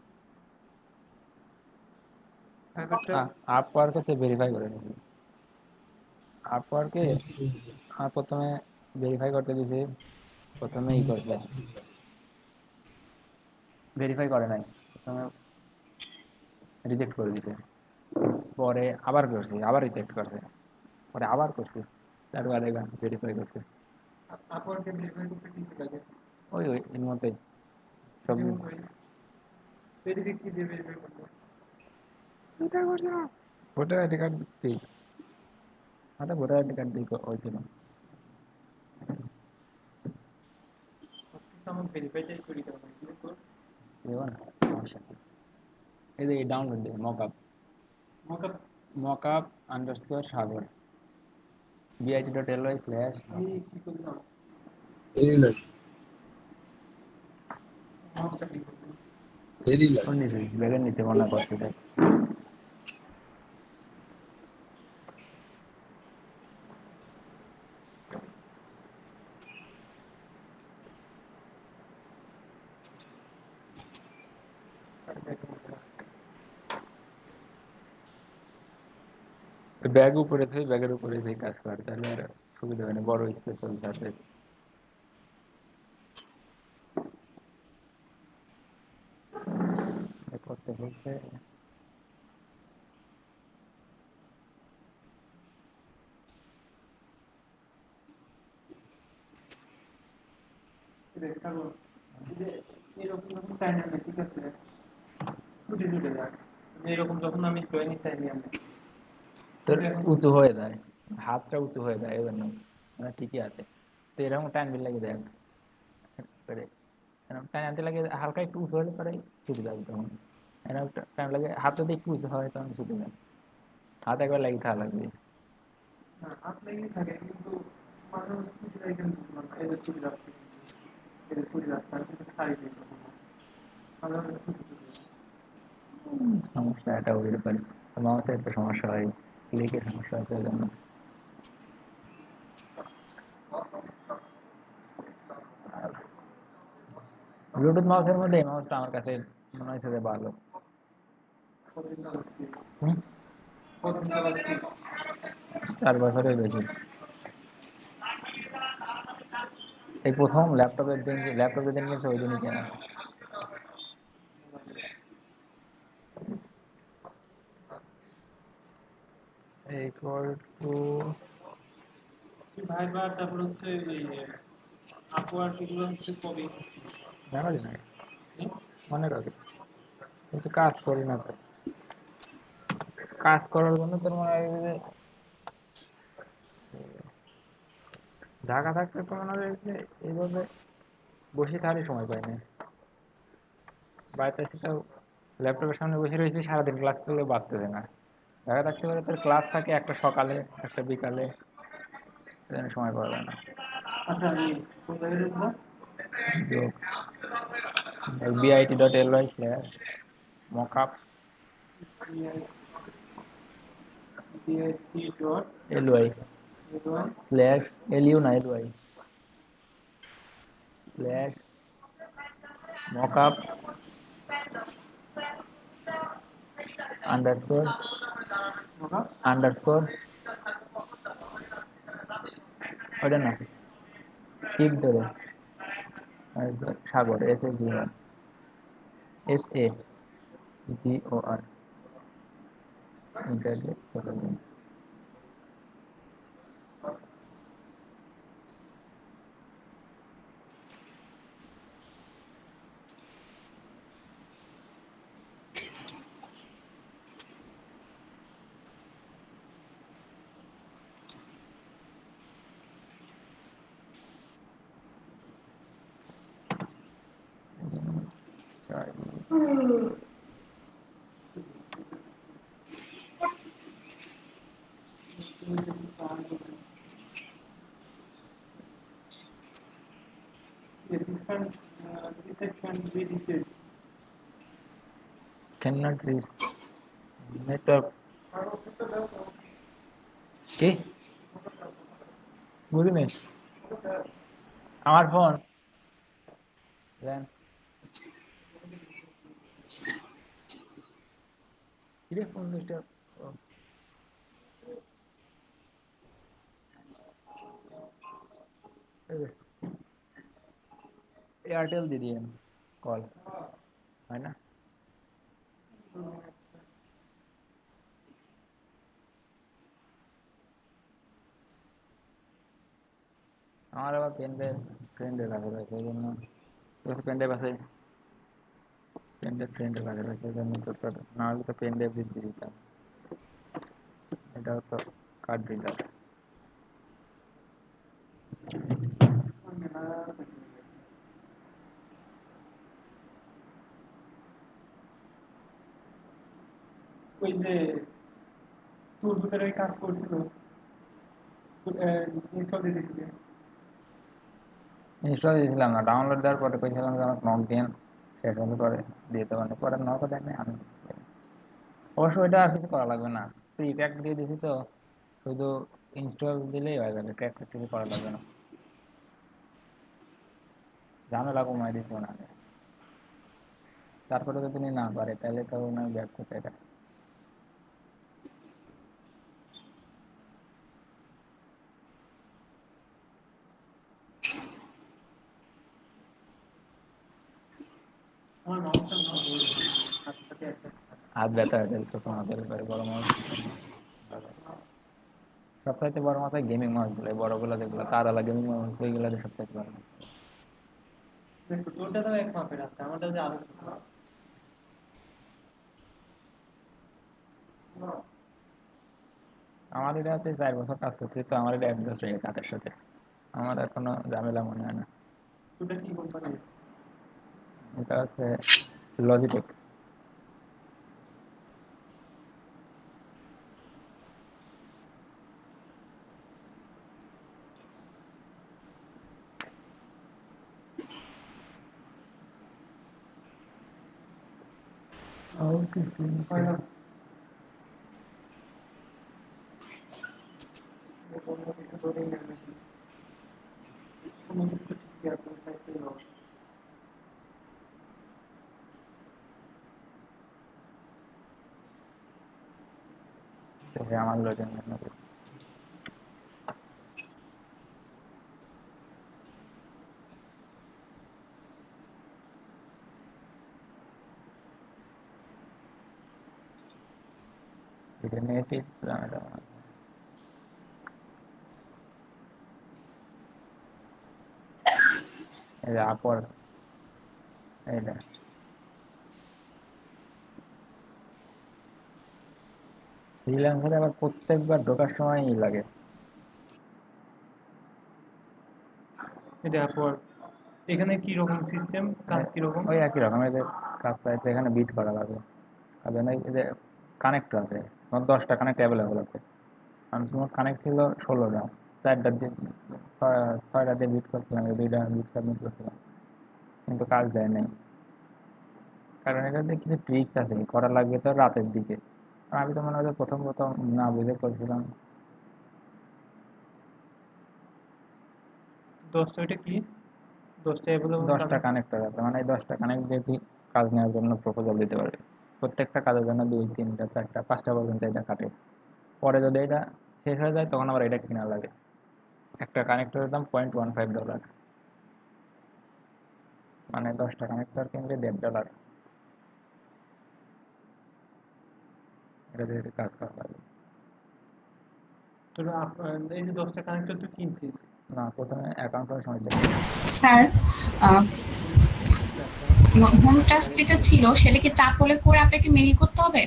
ব্যাপারটা আপওয়ার্ক হচ্ছে ভেরিফাই করে নিয়েছি। আপওয়ার্কে আমার প্রথমে ভেরিফাই করতে দিয়েছি, প্রথমে ই করছে ভেরিফাই করে নাই, প্রথমে রিজেক্ট করে দিয়েছে, পরে আবার করছি, আবার রিজেক্ট করছে, পরে আবার করছি, তারপরে ভেরিফাই করছে। আপওয়ার্কে ভেরিফাই করতে কি কি লাগে ওই ওই এর মধ্যেই সব যেমন ওই ভেরিফাই কি দিয়ে ভেরিফাই করতে ভোটার আইডি কার্ড দিই, ভোটার আইডি কার্ড দিই হয়েছিল। সবকিছু আমার ভেরিফাইটাই করি কেন কিন্তু দেবো না, সমস্যা নেই। এই যে ডাউনলোড দিই মকআপ মকআপ মকআপ আন্ডারস্কোর সাগর bit.ly/ আমি কি করলাম ভেরি লাইট মাউসটা কি করলাম ভেরি লাইট ওর নিচে ব্যাগের নিচে মনে করতে দেয়। ব্যাগ উপরে থেকে ব্যাগের উপরে থেকে কাজ করে, তাহলে আর সুবিধা হয় না, বড় স্পেস থাকে। করতে বলছে দেখাবো যে এরকম যখন টাইম নেবে ঠিক আছে ছুটে ছুটে যায় এরকম যখন আমি জয়েনিং টাইম নিয়ে তোর উঁচু হয়ে যায়, হাতটা উঁচু হয়ে যায়, এই জন্য মানে ঠিকই আছে। তো এরকম টাইম বিল লাগে দেখ করে, এরকম টাইম আনতে লাগে হালকা একটু উঁচু হলে পরে ছুটে যাবে, তখন এরকম টাইম লাগে হাত যদি একটু উঁচু হয় তখন ছুটে যাবে, হাত একবার লাগিয়ে থাকা লাগবে। হাত লেগে থাকে কিন্তু মানুষ ছুটে যায় কিন্তু এদের ছুটে যাচ্ছে এদের ছুটে যাচ্ছে আমি কিন্তু ছাড়ি দিই সাধারণত ছুটে ছুটে সমস্যা এটা হতে পারে, মাউসের একটা সমস্যা হয়, ক্লিকের সমস্যা আছে ওই জন্য। ব্লুটুথ মাউসের মধ্যে এই মাউসটা আমার কাছে মনে হয়েছে যে ভালো। কতদিন চালাচ্ছি হুম, কতদিন চালাচ্ছি 4 বছরের বেশি। এই প্রথম ল্যাপটপের দিন কিনছে ওই দিনই কেনা। ইকুয়াল টু ভাইবার তারপর হচ্ছে ওই আপওয়ার্ক এগুলো হচ্ছে কবে জানা যায় মনে রাখি কিন্তু কাজ করি না তো। কাজ করার জন্য তোর মনে হয় যে ঢাকা থাকতে তো মনে হয় যে এইভাবে বসে থাকারই সময় পাই না। বাড়িতে এসে তো ল্যাপটপের সামনে বসে রয়েছি সারাদিন, ক্লাস করলে বাড়তেছে না। ঢাকা থাকতে পারে তোর ক্লাস থাকে একটা সকালে একটা বিকালে, সেজন্য সময় পাওয়া যায় না। আচ্ছা আমি কোন জায়গায় ঢুকবো? bit.ly/mockup BIC dot ly ly slash lu না ly slash mockup underscore mockup underscore ওটা না শিপ ধরে সাগর SAGOR internet this can be reset. cannot reach network কি বুঝিনি আমার ফোন দেন কিরে ফোন ডিস্টার্ব এয়ারটেল দিয়ে দিয়েন কল হয় না। আমার আবার পেন ড্রাইভ লাগে রয়েছে এই জন্য পেন ড্রাইভ আছে, পেন ড্রাইভ লাগে রয়েছে এই জন্য তো না হলে তো পেন ড্রাইভ দিয়ে দিতাম। এটাও তো কার্ড রিডার। ওই যে টুলসের ওই কাজ করছিল ইনস্টল দিয়ে দিয়েছিলে। ইনস্টল দিয়েছিলাম না, ডাউনলোড দেওয়ার পরে কইছিলাম যে আমাকে নক দিন, শেষ হলে পরে দিতে পারে, পরে নক দেয় না। আমি অবশ্য ওইটা আর কিছু করা লাগবে না, ফ্রি প্যাক দিয়ে দিছি তো, শুধু ইনস্টল দিলেই হয়ে যাবে, ক্র্যাক কিছু করা লাগবে না, ঝামেলা কমাই দিচ্ছি না। তারপরে যদি না পারে তাহলে তো না ব্যাক করতে এটা। আমার মাউসটা না হাতটাতে একটা হাত ব্যথা হয়ে যায় ছোট মাছের উপরে, বড় মাছ সবচাইতে বড় মাছ হয় গেমিং মাছ গুলো, বড়গুলো যেগুলো তারালা গেমিং মাছ ওইগুলো সবচাইতে বড় মাছ। একটু তোরটা তো এক মাপের আছে, আমারটা যে আরো ছোট। আমার এটা হচ্ছে 4 বছর কাজ করছি তো, আমার এটা অ্যাডজাস্ট হয়ে গেছে হাতের সাথে, আমার এখনো ঝামেলা মনে হয় না। তোরটা কি কোম্পানি? এটা হচ্ছে লজিটেক। হয় না কোনো কিছু ধরেই না বেশি, কোনো কিছু ঠিকই আছে সাইকেল হোক। আমার লোডিং এটা নেটিভ এই যে আপর এইটা ফ্রিল্যান্সারে আবার প্রত্যেকবার ঢোকার সময়ই লাগে। এটা আপওয়ার্ক, এখানে কি রকম সিস্টেম, কাজ কি রকম? ওই একই রকম, এই যে কাজ চাইতে এখানে বিট করা লাগবে। আর জন্য এই যে কানেক্ট আছে, আমার 10টা কানেক্ট অ্যাভেলেবল আছে। আমি তোমার কানেক্ট ছিল 16টা, 4টা দিয়ে 6টা দিয়ে বিট করছিলাম, 2টা বিট সাবমিট করছিলাম, কিন্তু কাজ দেয় নাই। কারণ এটাতে কিছু ট্রিক্স আছে, করা লাগবে তো রাতের দিকে। আর আমি তো মনে হয় প্রথম না বুঝে করছিলাম। 10টা, ওইটা কি 10টা অ্যাভেলেবল? 10টা কানেক্টর আছে, মানে এই 10টা কানেক্ট দিয়ে তুই কাজ নেওয়ার জন্য প্রপোজাল দিতে পারবি। প্রত্যেকটা কাজের জন্য 2, 3টা, 4টা, 5টা পর্যন্ত এটা কাটে। পরে যদি এটা শেষ হয়ে যায় তখন আবার এটা কিনা লাগে। একটা কানেক্টরের দাম $0.15, মানে 10টা কানেক্টর কিনলে $1.5। এটা দিয়ে কাজ করা লাগে। তোর এই যে 10টা কানেক্টর তুই কিনছিস, না, প্রথমে অ্যাকাউন্ট করার সময় দেখি। স্যার হোম টাস্ক যেটা ছিল সেটা কি টাপলে করে আপনাকে মেইল করতে হবে?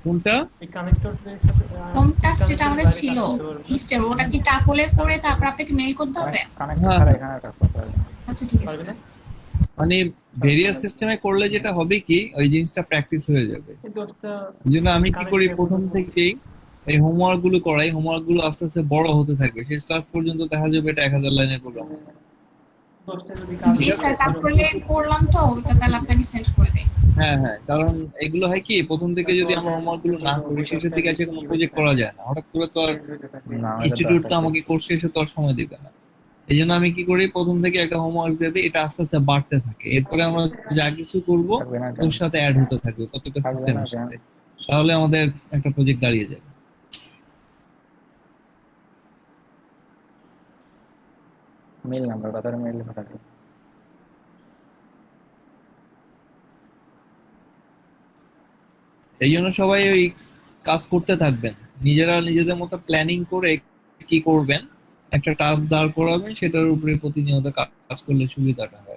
কোনটা? এই কানেক্টরদের সাথে হোম টাস্ক যেটা connector আমাদের বাইরে ছিল কাজ করতে পারবে না? ইস্টের, ওটা কি টাপলে করে তারপর আপনাকে মেইল করতে হবে? কানেক্টর হ্যাঁ, ছাড়া হ্যাঁ। এখানে আর কাজ করতে পারবে না। আচ্ছা ঠিক পারবে আছে। না? মানে ভেরিয়াস সিস্টেমে করলে যেটা হবে কি, ওই জিনিসটা প্র্যাকটিস হয়ে যাবে। এই 10টা এই জন্য আমি কি করি, connector প্রথম থেকেই এই হোমওয়ার্ক গুলো করাই। হোমওয়ার্ক গুলো আস্তে আস্তে বড় হতে থাকবে, শেষ ক্লাস পর্যন্ত দেখা যাবে এটা 1000 লাইনের প্রোগ্রাম। 10টা যদি কাজ জি করে, স্যার, টাপলে করলাম তো ওটা তাহলে আপনাকে সেন্ড করে দেই। হ্যাঁ হ্যাঁ, কারণ এগুলো হয় কি, প্রথম থেকে যদি আমরা হোমওয়ার্ক গুলো না করি, শেষের দিকে এসে কোনো প্রজেক্ট করা যায় না। হঠাৎ করে তো আর না, এটা ইনস্টিটিউট তো দরকার। আমাকে কোর্স শেষে তো আর সময় দিবে না। এই জন্য আমি কি করি, প্রথম থেকে একটা হোমওয়ার্ক দিয়ে দিই, এটা আস্তে আস্তে বাড়তে থাকে। এরপরে আমরা যা কিছু করবো থাকবে না ওর সাথে অ্যাড হতে থাকবে প্রত্যেকটা থাকবে না সিস্টেমের কেন? সাথে, তাহলে আমাদের একটা প্রজেক্ট দাঁড়িয়ে যাবে। মেইল নাম্বার, কথা মেইল পাঠাতে। এই জন্য সবাই ওই কাজ করতে থাকবেন, নিজেরা নিজেদের মতো প্ল্যানিং করে কি করবেন, একটা টাস্ক দাঁড় করাবেন, সেটার উপরে প্রতিনিয়ত কাজ করলে সুবিধাটা হয়।